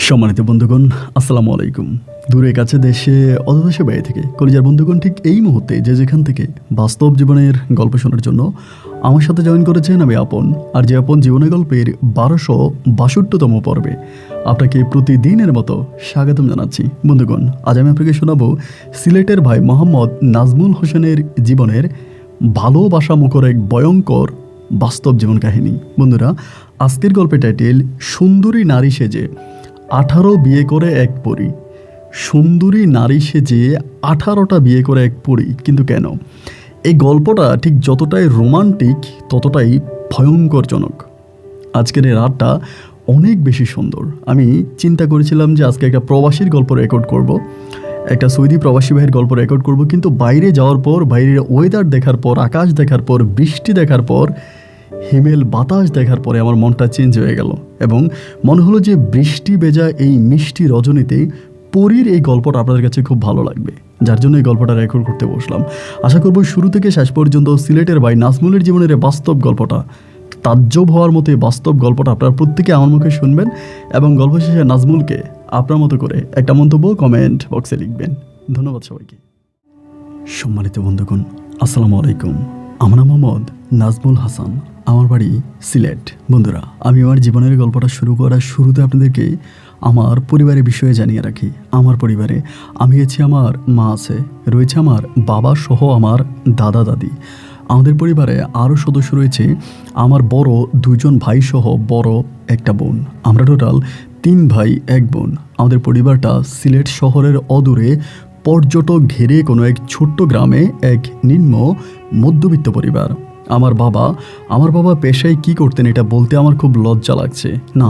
সম্মানিত বন্ধুগণ, আসসালামু আলাইকুম। দূরে কাছে দেশে অধদেশে বাইরে থেকে কলিজার বন্ধুগণ, ঠিক এই মুহূর্তে যে যেখান থেকে বাস্তব জীবনের গল্প শোনার জন্য আমার সাথে জয়েন করেছেন, আমি আপন। আর যে আপন জীবনের গল্পের 1262তম পর্বে আপনাকে প্রতিদিনের মতো স্বাগতম জানাচ্ছি। বন্ধুগণ, আজ আমি আপনাকে শোনাবো সিলেটের ভাই মোহাম্মদ নাজমুল হোসেনের জীবনের ভালোবাসা মুখর এক ভয়ঙ্কর বাস্তব জীবন কাহিনী। বন্ধুরা, আজকের গল্পের টাইটেল সুন্দরী নারী সেজে 18 বিয়ে করে এক পরী। সুন্দরী নারী সেজে 18টা বিয়ে করে এক পরী, কিন্তু কেন? এই গল্পটা ঠিক যতটাই রোমান্টিক ততটাই ভয়ঙ্করজনক। আজকের এই রাতটা অনেক বেশি সুন্দর। আমি চিন্তা করেছিলাম যে আজকে একটা প্রবাসীর গল্প রেকর্ড করব, একটা সৌদি প্রবাসী ভাইয়ের গল্প রেকর্ড করব, কিন্তু বাইরে যাওয়ার পর, বাইরের ওয়েদার দেখার পর, আকাশ দেখার পর, বৃষ্টি দেখার পর, হিমেল বাতাস দেখার পরে আমার মনটা চেঞ্জ হয়ে গেল এবং মনে হলো যে বৃষ্টি ভেজা এই মিষ্টি রজনীতে পরীর এই গল্পটা আপনাদের কাছে খুব ভালো লাগবে, যার জন্য এই গল্পটা রেকর্ড করতে বসলাম। আশা করব শুরু থেকে শেষ পর্যন্ত সিলেটের ভাই নাজমুলের জীবনের বাস্তব গল্পটা, তাজ্জব হওয়ার মতো এই বাস্তব গল্পটা আপনারা প্রত্যেকে আমার মুখে শুনবেন এবং গল্প শেষে নাজমুলকে আপনার মতো করে একটা মন্তব্য কমেন্ট বক্সে লিখবেন। ধন্যবাদ সবাইকে। সম্মানিত বন্ধুগণ, আসসালামু আলাইকুম। আমার নাম মোহাম্মদ নাজমুল হাসান, আমার বাড়ি সিলেট। বন্ধুরা, আমি আমার জীবনের গল্পটা শুরু করার শুরুতে আপনাদেরকে আমার পরিবারের বিষয়ে জানিয়ে রাখি। আমার পরিবারে আমি আছি, আমার মা আছে, রয়েছে আমার বাবা সহ আমার দাদা দাদি। আমাদের পরিবারে আরও সদস্য রয়েছে, আমার বড় 2জন ভাই সহ বড় একটা বোন। আমরা টোটাল 3 ভাই 1 বোন। আমাদের পরিবারটা সিলেট শহরের অদূরে পর্যটক ঘেরে কোনো এক ছোট্ট গ্রামে এক নিম্ন মধ্যবিত্ত পরিবার। আমার বাবা পেশায় কি করতেন এটা বলতে আমার খুব লজ্জা লাগছে। না,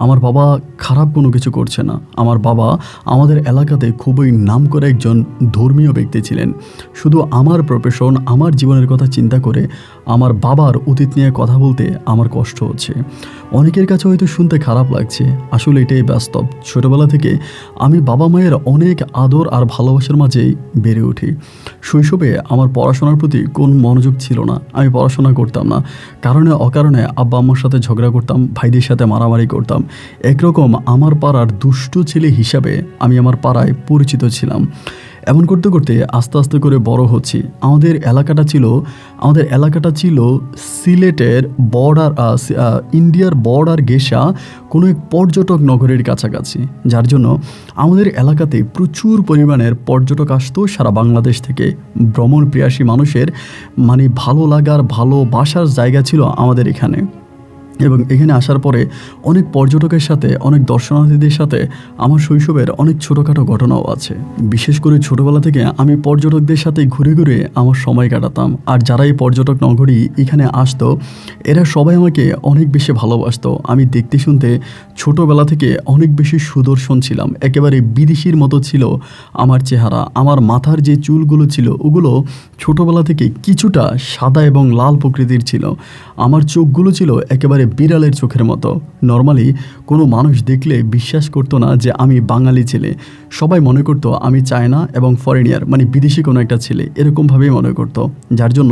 আমার বাবা খারাপ কোনো কিছু করছে না। আমার বাবা আমাদের এলাকাতে খুবই নামকরা একজন ধর্মীয় ব্যক্তি ছিলেন। শুধু আমার প্রফেশন, আমার জীবনের কথা চিন্তা করে আমার বাবার অতীত নিয়ে কথা বলতে আমার কষ্ট হচ্ছে। অনেকের কাছে হয়তো শুনতে খারাপ লাগছে, আসলে এটাই বাস্তব। ছোটোবেলা থেকে আমি বাবা মায়ের অনেক আদর আর ভালোবাসার মাঝেই বেড়ে উঠি। শৈশবে আমার পড়াশোনার প্রতি কোন মনোযোগ ছিল না, আমি পড়াশোনা করতাম না। কারণে অকারণে আব্বা আম্মার সাথে ঝগড়া করতাম, ভাইদের সাথে মারামারি করতাম। একরকম আমার পাড়ার দুষ্টু ছেলে হিসাবে আমি আমার পাড়ায় পরিচিত ছিলাম। এমন করতে করতে আস্তে আস্তে করে বড় হচ্ছি। আমাদের এলাকাটা ছিল সিলেটের বর্ডার, ইন্ডিয়ার বর্ডার ঘেঁষা কোনো এক পর্যটক নগরীর কাছাকাছি, যার জন্য আমাদের এলাকাতে প্রচুর পরিমাণের পর্যটক আসতো সারা বাংলাদেশ থেকে। ভ্রমণ প্রিয়াসী মানুষের ভালো লাগার, ভালোবাসার জায়গা ছিল আমাদের এখানে। এবং এখানে আসার পরে অনেক পর্যটকের সাথে, অনেক দর্শনার্থীদের সাথে আমার শৈশবের অনেক ছোটোখাটো ঘটনাও আছে। বিশেষ করে ছোটোবেলা থেকে আমি পর্যটকদের সাথে ঘুরে ঘুরে আমার সময় কাটাতাম। আর যারা এই পর্যটক নগরী এখানে আসতো, এরা সবাই আমাকে অনেক বেশি ভালোবাসতো। আমি দেখতে শুনতে ছোটোবেলা থেকে অনেক বেশি সুদর্শন ছিলাম, একেবারে বিদেশির মতো ছিল আমার চেহারা। আমার মাথার যে চুলগুলো ছিল ওগুলো ছোটোবেলা থেকে কিছুটা সাদা এবং লাল প্রকৃতির ছিল। আমার চোখগুলো ছিল একেবারে বিড়ালের চোখের মতো। নর্মালি কোনো মানুষ দেখলে বিশ্বাস করতো না যে আমি বাঙালি ছেলে, সবাই মনে করতো আমি চায়না এবং ফরেনিয়ার, বিদেশি কোনো একটা ছেলে, এরকমভাবেই মনে করতো। যার জন্য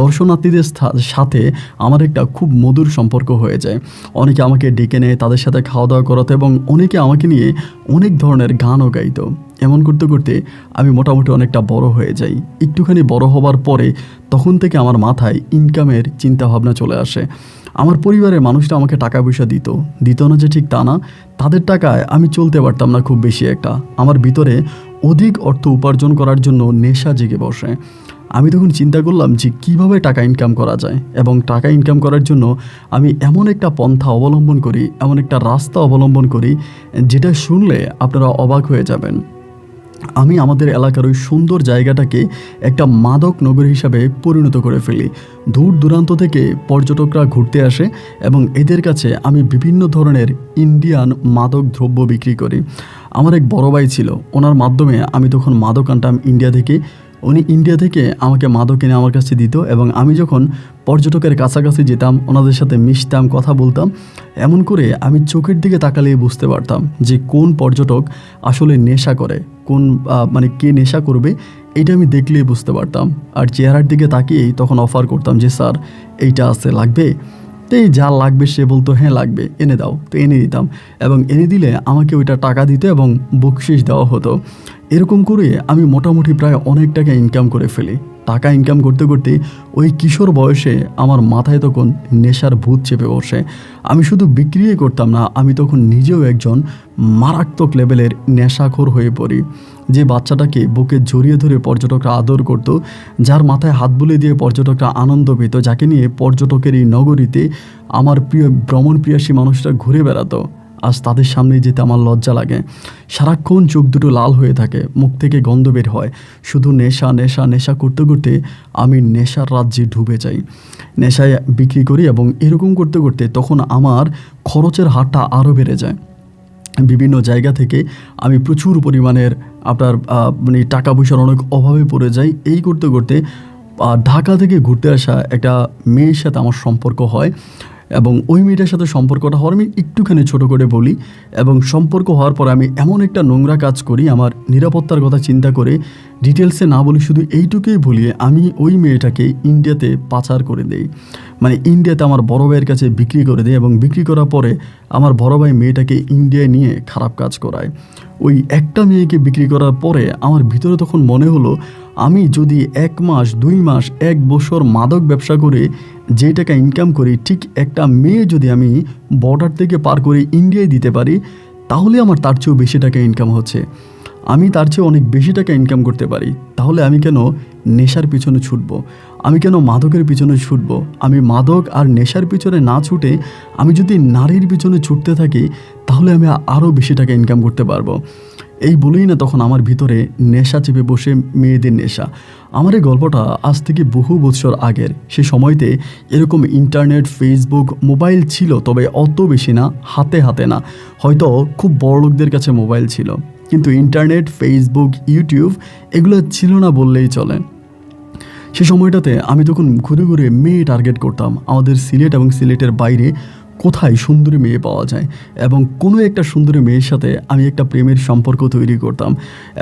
দর্শনার্থীদের সাথে আমার একটা খুব মধুর সম্পর্ক হয়ে যায়। অনেকে আমাকে ডেকে নেয়, তাদের সাথে খাওয়া দাওয়া করাতো এবং অনেকে আমাকে নিয়ে অনেক ধরনের গানও গাইতো। এমন করতে করতে আমি মোটামুটি অনেকটা বড় হয়ে যাই। একটুখানি বড় হবার পরে তখন থেকে আমার মাথায় ইনকামের চিন্তাভাবনা চলে আসে। আমার পরিবারের মানুষরা আমাকে টাকা পয়সা দিত না যে ঠিক তা না, তাদের টাকায় আমি চলতে পারতাম না খুব বেশি একটা। আমার ভিতরে অধিক অর্থ উপার্জন করার জন্য নেশা জেগে বসে। আমি তখন চিন্তা করলাম যে কীভাবে টাকা ইনকাম করা যায়, এবং টাকা ইনকাম করার জন্য আমি এমন একটা পন্থা অবলম্বন করি, এমন একটা রাস্তা অবলম্বন করি যেটা শুনলে আপনারা অবাক হয়ে যাবেন। আমি আমাদের এলাকার ওই সুন্দর জায়গাটাকে একটা মাদক নগরী হিসাবে পরিণত করে ফেলি। দূর দূরান্ত থেকে পর্যটকরা ঘুরতে আসে এবং এদের কাছে আমি বিভিন্ন ধরনের ইন্ডিয়ান মাদক দ্রব্য বিক্রি করি। আমার এক বড় ভাই ছিল, ওনার মাধ্যমে আমি তখন মাদক আনতাম ইন্ডিয়া থেকে। উনি ইন্ডিয়া থেকে আমাকে মাদক এনে আমার কাছে দিত এবং আমি যখন পর্যটকের কাছাকাছি যেতাম, ওনাদের সাথে মিশতাম, কথা বলতাম। এমন করে আমি চোখের দিকে তাকালে বুঝতে পারতাম যে কোন পর্যটক আসলে নেশা করে, কে নেশা করবে এটা আমি দেখলেই বুঝতে পারতাম। আর চেহারার দিকে তাকিয়েই তখন অফার করতাম যে স্যার এইটা আছে, লাগবে। তো এই যা লাগবে সে বলতো হ্যাঁ লাগবে, এনে দাও, তো এনে দিতাম এবং এনে দিলে আমাকে ওইটা টাকা দিত এবং বকশিস দেওয়া হতো। এরকম করে আমি মোটামুটি প্রায় অনেক টাকা ইনকাম করে ফেলি। টাকা ইনকাম করতে করতে ওই কিশোর বয়সে আমার মাথায় তখন নেশার ভূত চেপে বসে। আমি শুধু বিক্রিই করতাম না, আমি তখন নিজেও একজন মারাত্মক লেভেলের নেশাখোর হয়ে পড়ি। যে বাচ্চাটাকে বুকে জড়িয়ে ধরে পর্যটকরা আদর করত, যার মাথায় হাত বুলিয়ে দিয়ে পর্যটকরা আনন্দ পেত, যাকে নিয়ে পর্যটকের এই নগরীতে আমার প্রিয় ভ্রমণ প্রিয়াসী মানুষরা ঘুরে বেড়াতো, আজ তাদের সামনে যেতে আমার লজ্জা লাগে। সারাক্ষণ চোখ দুটো লাল হয়ে থাকে, মুখ থেকে গন্ধ বের হয়, শুধু নেশা নেশা নেশা করতে করতে আমি নেশার রাজ্যে ডুবে যাই। নেশায় বিক্রি করি এবং এরকম করতে করতে তখন আমার খরচের হারটা আরও বেড়ে যায়। বিভিন্ন জায়গা থেকে আমি প্রচুর পরিমাণের আপনার মানে টাকা পয়সার অনেক অভাবে পড়ে যাই। এই করতে করতে ঢাকা থেকে ঘুরতে আসা একটা মেয়ের সাথে আমার সম্পর্ক হয় এবং ওই মেয়েটার সাথে সম্পর্কটা হওয়ার আমি একটুখানি ছোট করে বলি। এবং সম্পর্ক হওয়ার পর আমি এমন একটা নোংরা কাজ করি, আমার নিরাপত্তার কথা চিন্তা করে ডিটেলসে না বলি, শুধু এইটুকুই বলিয়ে আমি ওই মেয়েটাকে ইন্ডিয়াতে পাচার করে দেই। মানে ইন্ডিয়াতে আমার বড় ভাইয়ের কাছে বিক্রি করে দেয় এবং বিক্রি করার পরে আমার বড় ভাই মেয়েটাকে ইন্ডিয়ায় নিয়ে খারাপ কাজ করায়। ওই একটা মেয়েকে বিক্রি করার পরে আমার ভিতরে তখন মনে হলো, আমি যদি 1 মাস 2 মাস 1 বছর মাদক ব্যবসা করে যে টাকা ইনকাম করি, ঠিক একটা মেয়ে যদি আমি বর্ডার থেকে পার করে ইন্ডিয়ায় দিতে পারি, তাহলে আমার তার চেয়েও বেশি টাকা ইনকাম হচ্ছে, আমি তার চেয়ে অনেক বেশি টাকা ইনকাম করতে পারি। তাহলে আমি কেন নেশার পিছনে ছুটব? আমি কেন মাদকের পিছনে ছুটব? আমি মাদক আর নেশার পিছনে না ছুটে আমি যদি নারীর পিছনে ছুটতে থাকি, তাহলে আমি আরও বেশি টাকা ইনকাম করতে পারবো। এই বলেই না তখন আমার ভিতরে নেশা চেপে বসে, মেয়েদের নেশা। আমার এই গল্পটা আজ থেকে বহু বছর আগের। সে সময়তে এরকম ইন্টারনেট, ফেসবুক, মোবাইল ছিল, তবে অত বেশি না, হাতে হাতে না, হয়তো খুব বড় লোকদের কাছে মোবাইল ছিল, কিন্তু ইন্টারনেট, ফেসবুক, ইউটিউব এগুলো ছিল না বললেই চলে। সে সময়টাতে আমি তখন ঘুরে ঘুরে মেয়ে টার্গেট করতাম। আমাদের সিলেট এবং সিলেটের বাইরে কোথায় সুন্দরী মেয়ে পাওয়া যায় এবং কোনো একটা সুন্দরী মেয়ের সাথে আমি একটা প্রেমের সম্পর্ক তৈরি করতাম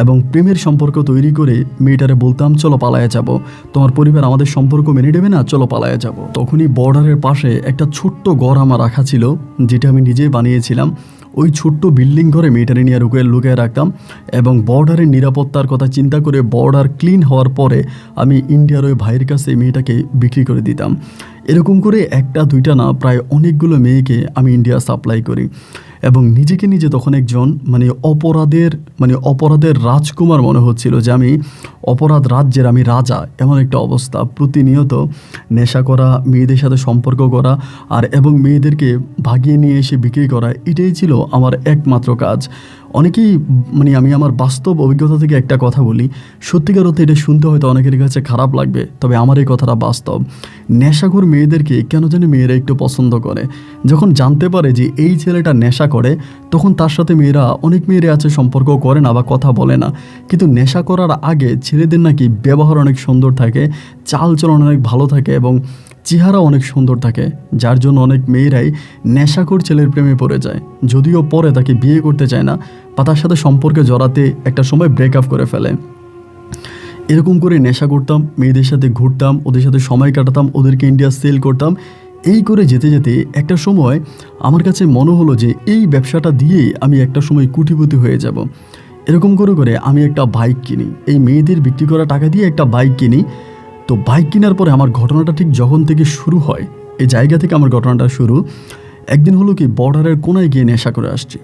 এবং প্রেমের সম্পর্ক তৈরি করে মেয়েটারে বলতাম, চলো পালায়া যাব, তোমার পরিবার আমাদের সম্পর্ক মেনে নেবে না, চলো পালায়া যাব। তখনই বর্ডারের পাশে একটা ছোট্ট ঘর আমার রাখা ছিল, যেটা আমি নিজেই বানিয়েছিলাম। ওই ছোট্ট বিল্ডিং ঘরে মেয়েটারে নিয়ে লুকিয়ে রাখতাম এবং বর্ডারের নিরাপত্তার কথা চিন্তা করে বর্ডার ক্লিন হওয়ার পরে আমি ইন্ডিয়ার ওই ভাইয়ের কাছে মেয়েটাকে বিক্রি করে দিতাম। এরকম করে একটা দুইটা না, প্রায় অনেকগুলো মেয়েকে আমি ইন্ডিয়া সাপ্লাই করি এবং নিজেকে নিজে তখন একজন অপরাধের রাজকুমার মনে হচ্ছিল, যে আমি অপরাধ রাজ্যের আমি রাজা, এমন একটা অবস্থা। প্রতিনিয়ত নেশা করা, মেয়েদের সাথে সম্পর্ক করা আর এবং মেয়েদেরকে ভাগিয়ে নিয়ে এসে বিক্রি করা, এটাই ছিল আমার একমাত্র কাজ। অনেকেই আমি আমার বাস্তব অভিজ্ঞতা থেকে একটা কথা বলি, সত্যিকার অর্থে এটা শুনতে হয়তো অনেকের কাছে খারাপ লাগবে, তবে আমার এই কথাটা বাস্তব। নেশাখোর মেয়েদেরকে কেন জানি মেয়েরা একটু পছন্দ করে। যখন জানতে পারে যে এই ছেলেটা নেশা করে, তখন তার সাথে অনেক মেয়েরা আছে সম্পর্ক করে না বা কথা বলে না। কিন্তু নেশা করার আগে ছেলেদের নাকি ব্যবহার অনেক সুন্দর থাকে, চালচলন অনেক ভালো থাকে এবং চেহারা অনেক সুন্দর থাকে, যার জন্য অনেক মেয়েরাই নেশাখোর ছেলের প্রেমে পড়ে যায়। যদিও পরে তাকে বিয়ে করতে চায় না বা তার সাথে সম্পর্কে জড়াতে একটা সময় ব্রেকআপ করে ফেলে। এরকম করে নেশা করতাম, মেয়েদের সাথে ঘুরতাম, ওদের সাথে সময় কাটাতাম, ওদেরকে ইন্ডিয়া সেল করতাম। এই করে যেতে যেতে একটা সময় আমার কাছে মনে হলো যে এই ব্যবসাটা দিয়েই আমি একটা সময় কোটিপতি হয়ে যাব। এরকম করে করে আমি একটা বাইক কিনি, এই মেয়েদের বিক্রি করা টাকা দিয়ে একটা বাইক কিনি। তো বাইক কেনার পরে আমার ঘটনাটা ঠিক যখন থেকে শুরু হয়, এই জায়গা থেকে আমার ঘটনাটা শুরু। একদিন হলো কি, বর্ডারের কোনায় গিয়ে নেশা করে আসছি,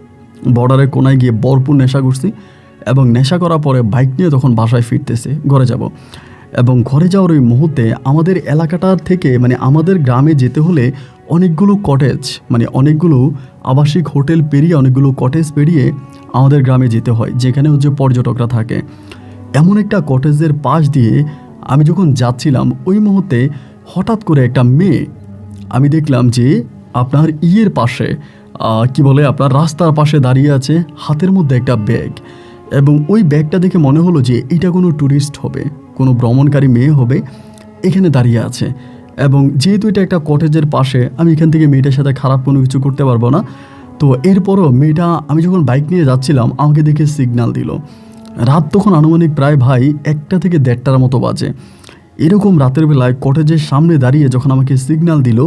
বর্ডারের কোনায় গিয়ে ভরপুর নেশা করছি এবং নেশা করার পরে বাইক নিয়ে তখন বাসায় ফিরতেছে, ঘরে যাব। এবং ঘরে যাওয়ার ওই মুহূর্তে আমাদের এলাকাটার থেকে আমাদের গ্রামে যেতে হলে অনেকগুলো কটেজ, অনেকগুলো আবাসিক হোটেল পেরিয়ে, অনেকগুলো কটেজ পেরিয়ে আমাদের গ্রামে যেতে হয়, যেখানে পর্যটকরা থাকে। এমন একটা কটেজের পাশ দিয়ে আমি যখন যাচ্ছিলাম, ওই মুহূর্তে হঠাৎ করে একটা মেয়ে আমি দেখলাম যে আপনার পাশে আপনার রাস্তার পাশে দাঁড়িয়ে আছে, হাতের মধ্যে একটা ব্যাগ। এবং ওই ব্যাগটা দেখে মনে হলো যে এটা কোনো ট্যুরিস্ট হবে, কোনো ভ্রমণকারী মেয়ে হবে, এখানে দাঁড়িয়ে আছে। এবং যেহেতু এটা একটা কটেজের পাশে, আমি এখান থেকে মেয়েটার সাথে খারাপ কোনো কিছু করতে পারবো না। তো এরপরও মেয়েটা, আমি যখন বাইক নিয়ে যাচ্ছিলাম, আমাকে দেখে সিগন্যাল দিল। রাত তখন আনুমানিক প্রায় 1টা থেকে 1:30টার মতো বাজে। এরকম রাতের বেলায় কটেজের সামনে দাঁড়িয়ে যখন আমাকে সিগন্যাল দিল,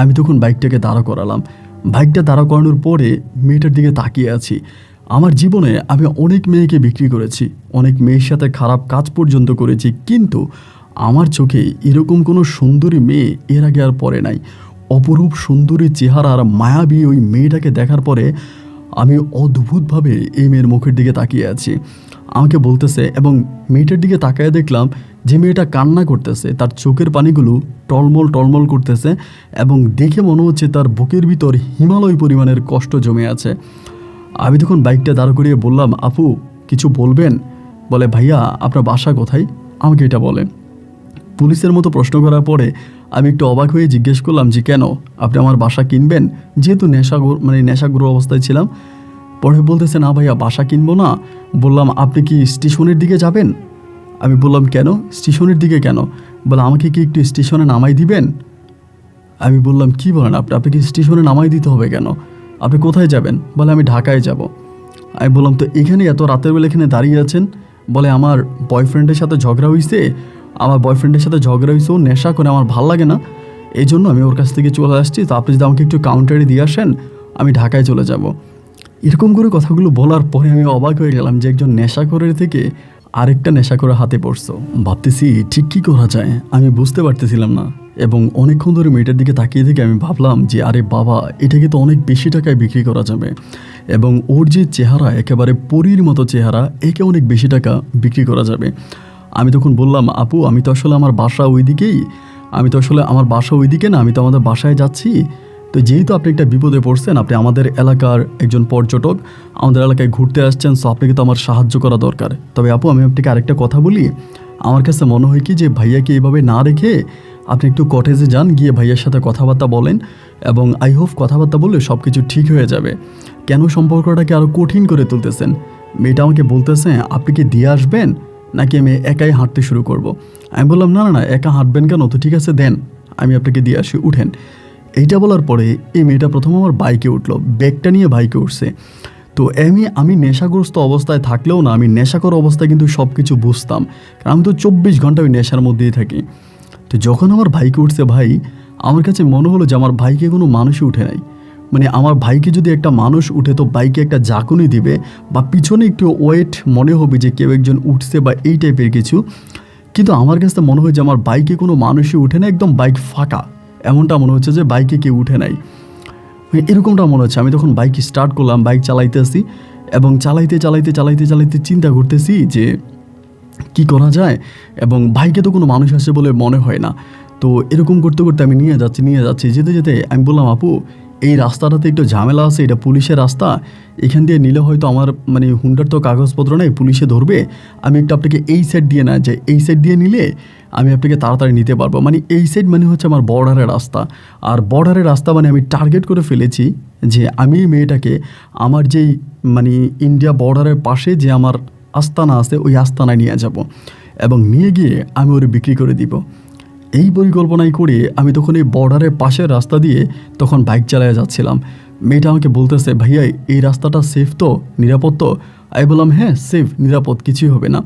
আমি তখন বাইকটাকে দাঁড়া করালাম। বাইকটা দাঁড়া করানোর পরে মেয়েটার দিকে তাকিয়ে আছি। আমার জীবনে আমি অনেক মেয়েকে বিক্রি করেছি, অনেক মেয়ের সাথে খারাপ কাজ পর্যন্ত করেছি, কিন্তু আমার চোখে এরকম কোনো সুন্দরী মেয়ে এর আগে আর পড়ে নাই। অপরূপ সুন্দরী চেহারা আর মায়াবী ওই মেয়েটাকে দেখার পরে আমি অদ্ভুতভাবে এই মেয়ের মুখের দিকে তাকিয়ে আছি। আমাকে বলতেছে, এবং মেয়েটার দিকে তাকিয়ে দেখলাম যে মেয়েটা কান্না করতেছে, তার চোখের পানিগুলো টলমল টলমল করতেছে এবং দেখে মনে হচ্ছে তার বুকের ভিতর হিমালয় পরিমাণের কষ্ট জমে আছে। আমি তখন বাইকটা দাঁড় করিয়ে বললাম, আপু কিছু বলবেন? বলে, ভাইয়া আপনার বাসা কোথায়, আমাকে এটা বলেন। পুলিশের মতো প্রশ্ন করার পরে আমি একটু অবাক হয়ে জিজ্ঞেস করলাম যে কেন, আপনি আমার বাসা কিনবেন? যেহেতু নেশাগ্রহ অবস্থায় ছিলাম। পরে বলতেছে, না ভাইয়া বাসা কিনবো না। বললাম, আপনি কি স্টেশনের দিকে যাবেন? আমি বললাম, কেন স্টেশনের দিকে কেন? বলে, আমাকে কি একটু স্টেশনে নামাই দিবেন? আমি বললাম, কি বলেন আপনি, আপনাকে স্টেশনে নামাই দিতে হবে কেন? আপনি কোথায় যাবেন? বলে, আমি ঢাকায় যাব। আমি বললাম, তো এখানে এত রাতের বেলা এখানে দাঁড়িয়ে আছেন? বলে, আমার বয়ফ্রেন্ডের সাথে ঝগড়া হয়েছে, ও নেশা করে, আমার ভাল লাগে না, এই জন্য আমি ওর কাছ থেকে চলে আসছি। তো আপনি যদি আমাকে একটু কাউন্টারে দিয়ে আসেন, আমি ঢাকায় চলে যাব। এরকম করে কথাগুলো বলার পরে আমি অবাক হয়ে গেলাম যে একজন নেশাখোরের থেকে আরেকটা নেশাখোরের হাতে পড়ছো। ভাবতেছি ঠিক কী করা যায়, আমি বুঝতে পারতেছিলাম না। এবং অনেকক্ষণ ধরে মেয়েটার দিকে তাকিয়ে থেকে আমি ভাবলাম যে আরে বাবা, এটাকে তো অনেক বেশি টাকায় বিক্রি করা যাবে, এবং ওর যে চেহারা একেবারে পরীর মতো চেহারা, একে অনেক বেশি টাকা বিক্রি করা যাবে। আমি তখন বললাম, আপু আমি তো আসলে আমার বাসা ওইদিকে না, আমি তো আমাদের বাসায় যাচ্ছি। তো যেহেতু আপনি একটা বিপদে পড়ছেন, আপনি আমাদের এলাকার একজন পর্যটক, আমাদের এলাকায় ঘুরতে আসছেন, সো আপনাকে তো আমার সাহায্য করা দরকার। তবে আপু আমি আপনাকে আরেকটা কথা বলি, আমার কাছে মনে হয় কি যে ভাইয়াকে এইভাবে না রেখে আপনি একটু কটেজে যান, গিয়ে ভাইয়ার সাথে কথাবার্তা বলেন, এবং আই হোপ কথাবার্তা বললে সব কিছু ঠিক হয়ে যাবে। কেন সম্পর্কটাকে আরও কঠিন করে তুলতেছেন? মেয়েটা আমাকে বলতেছে, আপনি কি দিয়ে আসবেন নাকি আমি একাই হাঁটতে শুরু করব? আমি বললাম, না না না, একা হাঁটবেন কেন? তো ঠিক আছে দেন, আমি আপনাকে দিয়ে আসি, উঠেন। এইটা বলার পরে এই মেয়েটা প্রথম আমার বাইকে উঠলো, ব্যাগটা নিয়ে বাইকে উঠছে। তো আমি নেশাগ্রস্ত অবস্থায় থাকলেও না, আমি নেশাকর অবস্থায় কিন্তু সব কিছু বুঝতাম, কারণ আমি তো 24 ঘন্টা ওই নেশার মধ্যেই থাকি। তো যখন আমার বাইকে উঠছে ভাই, আমার কাছে মনে হলো যে আমার বাইকে কোনো মানুষই উঠে নাই। মানে আমার বাইকে যদি একটা মানুষ উঠে তো বাইকে একটা ঝাঁকুনি দিবে, বা পিছনে একটু ওয়েট মনে হবে যে কেউ একজন উঠছে বা এই টাইপের কিছু। কিন্তু আমার কাছে মনে হয় যে আমার বাইকে কোনো মানুষই উঠে না, একদম বাইক ফাঁকা, এমনটা মনে হচ্ছে যে বাইকে কেউ উঠে নাই, এরকমটা মনে হচ্ছে। আমি তখন বাইক স্টার্ট করলাম, বাইক চালাইতেছি, এবং চালাইতে চালাইতে চালাইতে চালাইতে চিন্তা করতেছি যে কি করা যায়, এবং বাইকে তো কোনো মানুষ আসে বলে মনে হয় না। তো এরকম করতে করতে আমি নিয়ে যাচ্ছি, যেতে যেতে আমি বললাম, আপু এই রাস্তাটাতে একটু ঝামেলা আছে, এটা পুলিশের রাস্তা, এখান দিয়ে নিলে হয়তো আমার হুন্ডার তো কাগজপত্র নেই, পুলিশে ধরবে, আমি একটু আপনাকে এই সাইড দিয়ে না যাই, এই সাইড দিয়ে নিলে আমি আপনাকে তাড়াতাড়ি নিতে পারবো। এই সাইড হচ্ছে আমার বর্ডারের রাস্তা, আর বর্ডারের রাস্তা আমি টার্গেট করে ফেলেছি যে আমি মেয়েটাকে আমার যেই ইন্ডিয়া বর্ডারের পাশে যে আমার আস্তানা আছে, ওই আস্তানায় নিয়ে যাব, এবং নিয়ে গিয়ে আমি ওরে বিক্রি করে দিব। এই পরিকল্পনাই করে আমি তখন এই বর্ডারের পাশের রাস্তা দিয়ে তখন বাইক চালিয়ে যাচ্ছিলাম। মেয়েটা আমাকে বলতেছে, ভাইয়া এই রাস্তাটা সেফ তো, নিরাপদ তো? আমি বললাম, হ্যাঁ সেফ, নিরাপদ, কিছুই হবে না।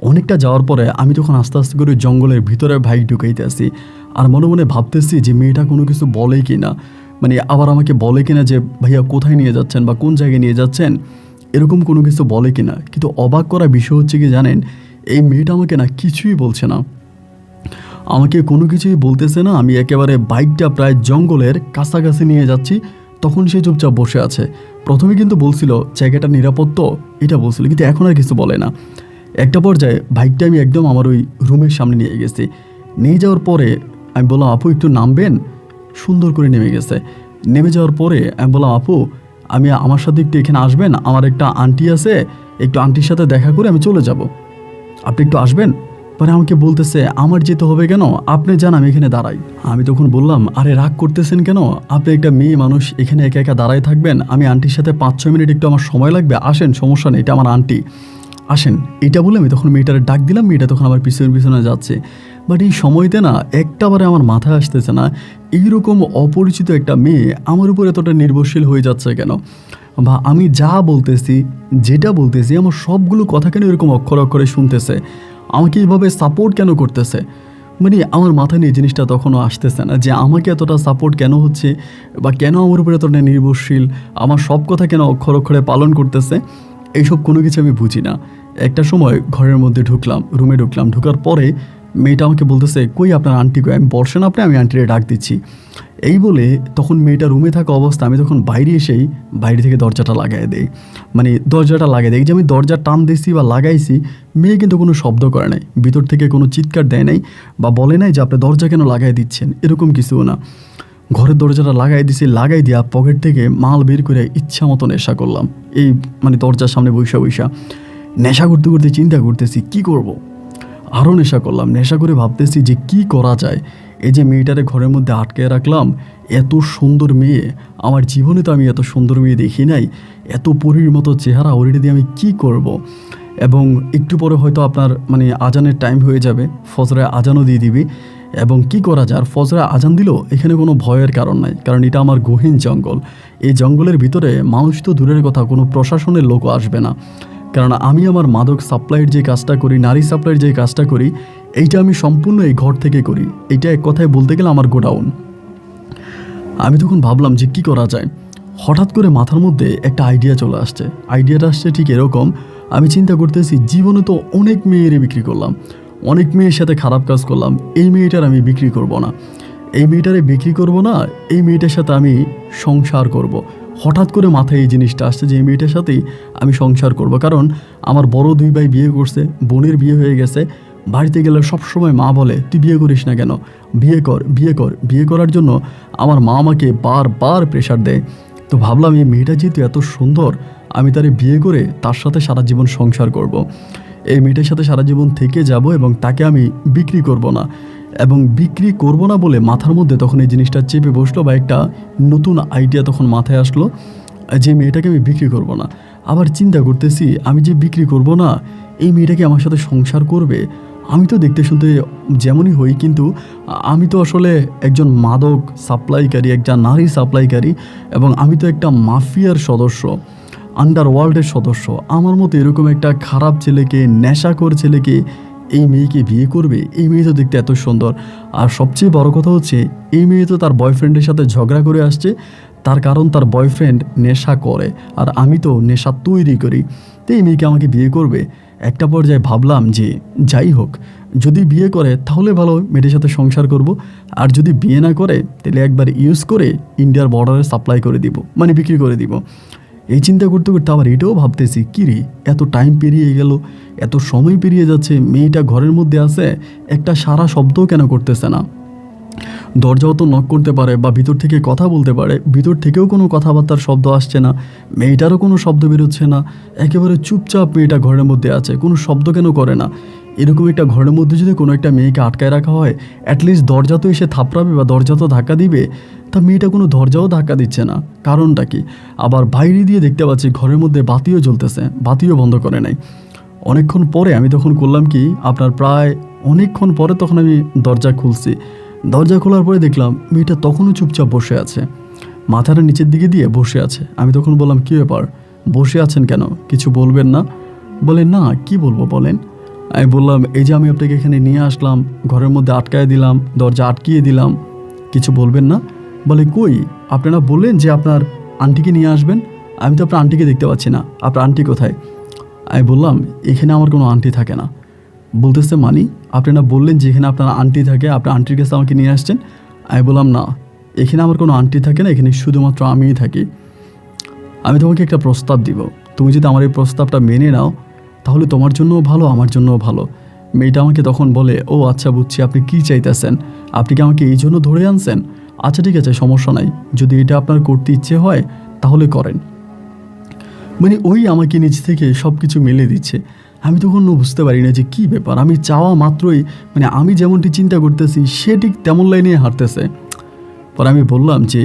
অনেকটা যাওয়ার পরে আমি তখন আস্তে আস্তে করে জঙ্গলের ভিতরে বাইক ঢুকাইতে আসি, আর মনে মনে ভাবতেছি যে মেয়েটা কোনো কিছু বলে কি না, আবার আমাকে বলে কিনা যে ভাইয়া কোথায় নিয়ে যাচ্ছেন বা কোন জায়গায় নিয়ে যাচ্ছেন, এরকম কোনো কিছু বলে কিনা। কিন্তু অবাক করা বিষয় হচ্ছে কি জানেন, এই মেয়েটা আমাকে না কিছুই বলছে না, আমাকে কোনো কিছুই বলতেছে না। আমি একেবারে বাইকটা প্রায় জঙ্গলের কাছাকাছি নিয়ে যাচ্ছি, তখন সে চুপচাপ বসে আছে। প্রথমে কিন্তু বলছিল জায়গাটা নিরাপদ তো, এটা বলছিল, কিন্তু এখন আর কিছু বলে না। একটা পর্যায়ে বাইকটা আমি একদম আমার ওই রুমের সামনে নিয়ে গেছি। নিয়ে যাওয়ার পরে আমি বললাম, আপু একটু নামবেন? সুন্দর করে নেমে গেছে। নেমে যাওয়ার পরে আমি বললাম, আপু আমার সাথে একটু এখানে আসবেন, আমার একটা আন্টি আছে, একটু আন্টির সাথে দেখা করে আমি চলে যাব, আপনি একটু আসবেন? পরে আমাকে বলতেছে, আমার যেতে হবে কেন, আপনি যান, আমি এখানে দাঁড়াই। আমি তখন বললাম, আরে রাগ করতেছেন কেন, আপনি একটা মেয়ে মানুষ, এখানে একা একা দাঁড়ায় থাকবেন? আমি আন্টির সাথে 5-6 মিনিট একটু আমার সময় লাগবে, আসেন, সমস্যা নেই, এটা আমার আন্টি, আসেন। এটা বলে আমি তখন মেয়েটারে ডাক দিলাম, মেয়েটা তখন আমার পিছনে পিছনে যাচ্ছে। বাট এই সময়তে না একটাবারে আমার মাথায় আসতেছে না, এইরকম অপরিচিত একটা মেয়ে আমার উপর এতটা নির্ভরশীল হয়ে যাচ্ছে কেন, বা আমি যা বলতেছি, যেটা বলতেছি, আমার সবগুলো কথা কেন এরকম অক্ষরে অক্ষরে শুনতেছে, আমাকে এইভাবে সাপোর্ট কেন করতেছে। মানে আমার মাথায় নিয়ে জিনিসটা তখনও আসতেছে না যে আমাকে এতটা সাপোর্ট কেন হচ্ছে বা কেন আমার উপরে এতটা নির্ভরশীল, আমার সব কথা কেন অক্ষরে অক্ষরে পালন করতেছে, এইসব কোনো কিছু আমি বুঝি না। একটা সময় ঘরের মধ্যে ঢুকলাম, রুমে ঢুকলাম, ঢোকার পরে মেয়েটা আমাকে বলতেছে, কই আপনার আন্টি কই? আমি বর্ষেন আপনি, আমি আন্টিরে ডাক দিচ্ছি। এই বলে তখন মেয়েটা রুমে থাকা অবস্থা, আমি তখন বাইরে এসেই বাইরে থেকে দরজাটা লাগাই দেই। মানে দরজাটা লাগাই দেই, যে আমি দরজা টান দিয়েছি বা লাগাইছি, মেয়ে কিন্তু কোনো শব্দ করে নাই, ভিতর থেকে কোনো চিৎকার দেয় নাই বা বলে নাই যে আপনি দরজা কেন লাগাই দিচ্ছেন, এরকম কিছুও না। ঘরের দরজাটা লাগাই দিছি, লাগাই দিয়া পকেট থেকে মাল বের করে ইচ্ছা মতো নেশা করলাম। এই মানে দরজার সামনে বৈশা বৈশা নেশা করতে করতে চিন্তা করতেছি কি করব। আরও নেশা করলাম, নেশা করে ভাবতেছি যে কি করা যায়। এই যে মেয়েটারে ঘরের মধ্যে আটকে রাখলাম, এত সুন্দর মেয়ে, আমার জীবনে তো আমি এত সুন্দর মেয়ে দেখি নাই, এত পরীর মতো চেহারা, ওর দিয়ে আমি কি করব। এবং একটু পরে হয়তো আপনার মানে আজানের টাইম হয়ে যাবে, ফজরে আজানও দিয়ে দিবি। এবং কি করা যায়, আর ফজরে আজান দিলেও এখানে কোনো ভয়ের কারণ নাই, কারণ এটা আমার গহীন জঙ্গল। এই জঙ্গলের ভিতরে মানুষ তো দূরের কথা, কোনো প্রশাসনের লোকও আসবে না, কারণ আমি আমার মাদক সাপ্লাইয়ের যে কাজটা করি, নারী সাপ্লাইয়ের যে কাজটা করি, এইটা আমি সম্পূর্ণ এই ঘর থেকে করি। এইটা এক কথায় বলতে গেলে আমার গোডাউন। আমি তখন ভাবলাম যে কি করা যায়। হঠাৎ করে মাথার মধ্যে একটা আইডিয়া চলে আসছে। আইডিয়াটা আসছে ঠিক এরকম, আমি চিন্তা করতেছি জীবনে তো অনেক মেয়েরে বিক্রি করলাম, অনেক মেয়ের সাথে খারাপ কাজ করলাম, এই মেয়েটার আমি বিক্রি করব না, এই মেয়েটারে বিক্রি করব না, এই মেয়েটার সাথে আমি সংসার করব। হঠাৎ করে মাথায় এই জিনিসটা আসছে যে এই মেয়েটার সাথেই আমি সংসার করব। কারণ আমার বড় দুই ভাই বিয়ে করছে, বোনের বিয়ে হয়ে গেছে। বাড়িতে গেলে সবসময় মা বলে, তুই বিয়ে করিস না কেন, বিয়ে কর বিয়ে কর। বিয়ে করার জন্য আমার মা আমাকে বারবার প্রেশার দেয়। তো ভাবলাম এই মেয়েটা যেহেতু এত সুন্দর, আমি তারে বিয়ে করে তার সাথে সারা জীবন সংসার করব। এই মেয়েটার সাথে সারা জীবন থেকে যাব এবং তাকে আমি বিক্রি করব না। এবং বিক্রি করব না বলে মাথার মধ্যে তখন এই জিনিসটা চেপে বসলো, বা একটা নতুন আইডিয়া তখন মাথায় আসলো যে মেয়েটাকে আমি বিক্রি করব না। আবার চিন্তা করতেছি, আমি যে বিক্রি করব না, এই মেয়েটাকে আমার সাথে সংসার করবে। আমি তো দেখতে শুনতে যেমনই হই, কিন্তু আমি তো আসলে একজন মাদক সাপ্লাইকারী, একজন নারী সাপ্লাইকারী, এবং আমি তো একটা মাফিয়ার সদস্য, আন্ডারওয়ার্ল্ডের সদস্য। আমার মতো এরকম একটা খারাপ ছেলেকে, নেশাখোর ছেলেকে এই মেয়েকে বিয়ে করবে? এই মেয়ে তো দেখতে এত সুন্দর। আর সবচেয়ে বড় কথা হচ্ছে, এই মেয়ে তো তার বয়ফ্রেন্ডের সাথে ঝগড়া করে আসছে, তার কারণ তার বয়ফ্রেন্ড নেশা করে, আর আমি তো নেশা তৈরি করি। তো এই মেয়েকে আমাকে বিয়ে করবে? একটা পর্যায়ে ভাবলাম যে যাই হোক, যদি বিয়ে করে তাহলে ভালো, মেয়েদের সাথে সংসার করব। আর যদি বিয়ে না করে তাহলে একবার ইউজ করে ইন্ডিয়ার বর্ডারে সাপ্লাই করে দিব, মানে বিক্রি করে দিব। এই চিন্তা করতে করতে আবার এটাও ভাবতেছি, কী রে, এত টাইম পেরিয়ে গেল, এত সময় পেরিয়ে যাচ্ছে, মেয়েটা ঘরের মধ্যে আছে, একটা সারা শব্দও কেন করতেছে না? দরজাও তো নক করতে পারে বা ভিতর থেকে কথা বলতে পারে, ভিতর থেকেও কোনো কথাবার্তার শব্দ আসছে না, মেয়েটারও কোনো শব্দ বেরোচ্ছে না, একেবারে চুপচাপ মেয়েটা ঘরের মধ্যে আছে, কোনো শব্দ কেন করে না? এরকম একটা ঘরের মধ্যে যদি কোনো একটা মেয়েকে আটকায় রাখা হয়, অ্যাটলিস্ট দরজা তো এসে থাপড়াবে বা দরজা তো ধাক্কা দিবে, তা মেয়েটা কোনো দরজাও ধাক্কা দিচ্ছে না, কারণটা কি? আবার বাইরে দিয়ে দেখতে পাচ্ছি ঘরের মধ্যে বাতিও জ্বলতেছে, বাতিও বন্ধ করে নাই। অনেকক্ষণ পরে আমি তখন করলাম কি, আপনার প্রায় অনেকক্ষণ পরে তখন আমি দরজা খুলছি। দরজা খোলার পরে দেখলাম মেয়েটা তখনও চুপচাপ বসে আছে, মাথাটা নিচের দিকে দিয়ে বসে আছে। আমি তখন বললাম, কী ব্যাপার, বসে আছেন কেন, কিছু বলবেন না? বলে, না, কি বলবো বলেন। আমি বললাম, এই যে আমি আপনাকে এখানে নিয়ে আসলাম, ঘরের মধ্যে আটকায় দিলাম, দরজা আটকিয়ে দিলাম, কিছু বলবেন না? বলে, কই, আপনারা বললেন যে আপনার আন্টিকে নিয়ে আসবেন, আমি তো আপনার আন্টিকে দেখতে পাচ্ছি না, আপনার আন্টি কোথায়? আমি বললাম, এখানে আমার কোনো আন্টি থাকে না। বলতেছে, মানি, আপনারা বললেন যে এখানে আপনার আন্টি থাকে, আপনার আন্টির কাছে আমাকে নিয়ে আসছেন। আমি বললাম, না, এখানে আমার কোনো আন্টি থাকে না, এখানে শুধুমাত্র আমিই থাকি। আমি তোমাকে একটা প্রস্তাব দিব, তুমি যদি আমার এই প্রস্তাবটা মেনে নাও তাহলে তোমার জন্যও ভালো, আমার জন্যও ভালো। মেয়েটা আমাকে তখন বলে, ও আচ্ছা বুঝছি, আপনি কি চাইতেছেন, আপনি কি আমাকে এই জন্য ধরে আনছেন? আচ্ছা ঠিক আছে, সমস্যা নাই, যদি এটা আপনার করতে ইচ্ছে হয় তাহলে করেন। মানে ওই আমাকে নিজ থেকে সব কিছু মেলে দিচ্ছে। আমি তখন বুঝতে পারি না যে কী ব্যাপার। আমি চাওয়া মাত্রই, মানে আমি যেমনটি চিন্তা করতেছি সে ঠিক তেমন লাইনে হাঁটতেছে। পরে আমি বললাম যে,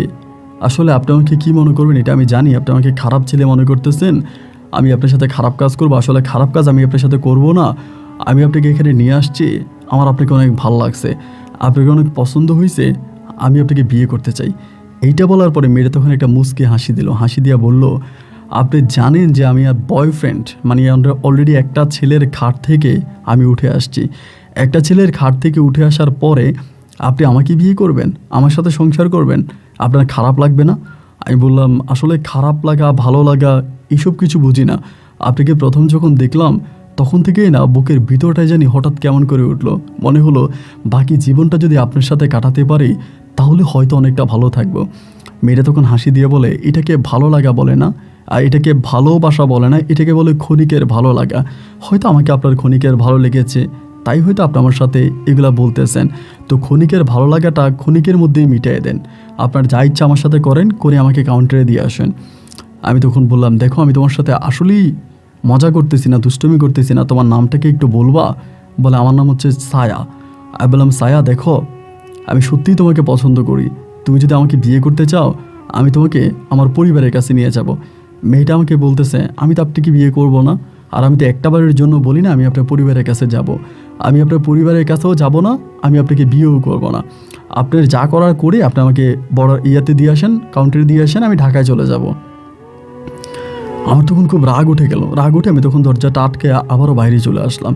আসলে আপনি আমাকে কী মনে করবেন এটা আমি জানি, আপনি আমাকে খারাপ ছেলে মনে করতেছেন, আমি আপনার সাথে খারাপ কাজ করবো, আসলে খারাপ কাজ আমি আপনার সাথে করব না। আমি আপনাকে এখানে নিয়ে আসছি, আমার আপনাকে অনেক ভালো লাগছে, আপনাকে অনেক পছন্দ হয়েছে, আমি আপনাকে বিয়ে করতে চাই। এইটা বলার পরে মেয়েটা তখন একটা মুচকি হাসি দিল, হাসি দিয়া বলল, আপনি জানেন যে আমি আর বয়ফ্রেন্ড, মানে আমরা অলরেডি একটা ছেলের খাট থেকে আমি উঠে আসছি, একটা ছেলের খাট থেকে উঠে আসার পরে আপনি আমাকে বিয়ে করবেন, আমার সাথে সংসার করবেন, আপনার খারাপ লাগবে না? আমি বললাম, আসলে খারাপ লাগা ভালো লাগা এসব কিছু বুঝি না। আপনাকে প্রথম যখন দেখলাম তখন থেকেই না বুকের ভিতরটাই জানি হঠাৎ কেমন করে উঠলো। মনে হলো বাকি জীবনটা যদি আপনার সাথে কাটাতে পারি তাহলে হয়তো অনেকটা ভালো থাকবো। মেয়েটা তখন হাসি দিয়ে বলে, এটাকে ভালো লাগা বলে না, আর এটাকে ভালোবাসা বলে না, এটাকে বলে ক্ষণিকের ভালো লাগা। হয়তো আমাকে আপনার ক্ষণিকের ভালো লেগেছে, তাই হয়তো আপনি আমার সাথে এগুলা বলতেছেন। তো ক্ষণিকের ভালো লাগাটা ক্ষণিকের মধ্যেই মিটিয়ে দেন। আপনার যা ইচ্ছা আমার সাথে করেন, করে আমাকে কাউন্টারে দিয়ে আসেন। আমি তখন বললাম, দেখো আমি তোমার সাথে আসলেই মজা করতেছি না, দুষ্টুমি করতেছি না, তোমার নামটাকে একটু বলবা? বলে, আমার নাম হচ্ছে সায়া। আমি বললাম, সায়া দেখো আমি সত্যিই তোমাকে পছন্দ করি, তুমি যদি আমাকে বিয়ে করতে চাও আমি তোমাকে আমার পরিবারের কাছে নিয়ে যাব। মেয়েটা আমাকে বলতেছে, আমি তো আপনাকে বিয়ে করব না, আর আমি তো একটা বারের জন্য বলি না আমি আপনার পরিবারের কাছে যাব, আমি আপনার পরিবারের কাছেও যাব না, আমি আপনাকে বিয়েও করব না। আপনার যা করার করে আপনি আমাকে বড় ইয়াতে দিয়ে আসেন, কাউন্টারে দিয়ে আসেন, আমি ঢাকায় চলে যাব। আমার তখন খুব রাগ উঠে গেল। রাগ উঠে আমি তখন দরজাটা আটকে আবারও বাইরে চলে আসলাম।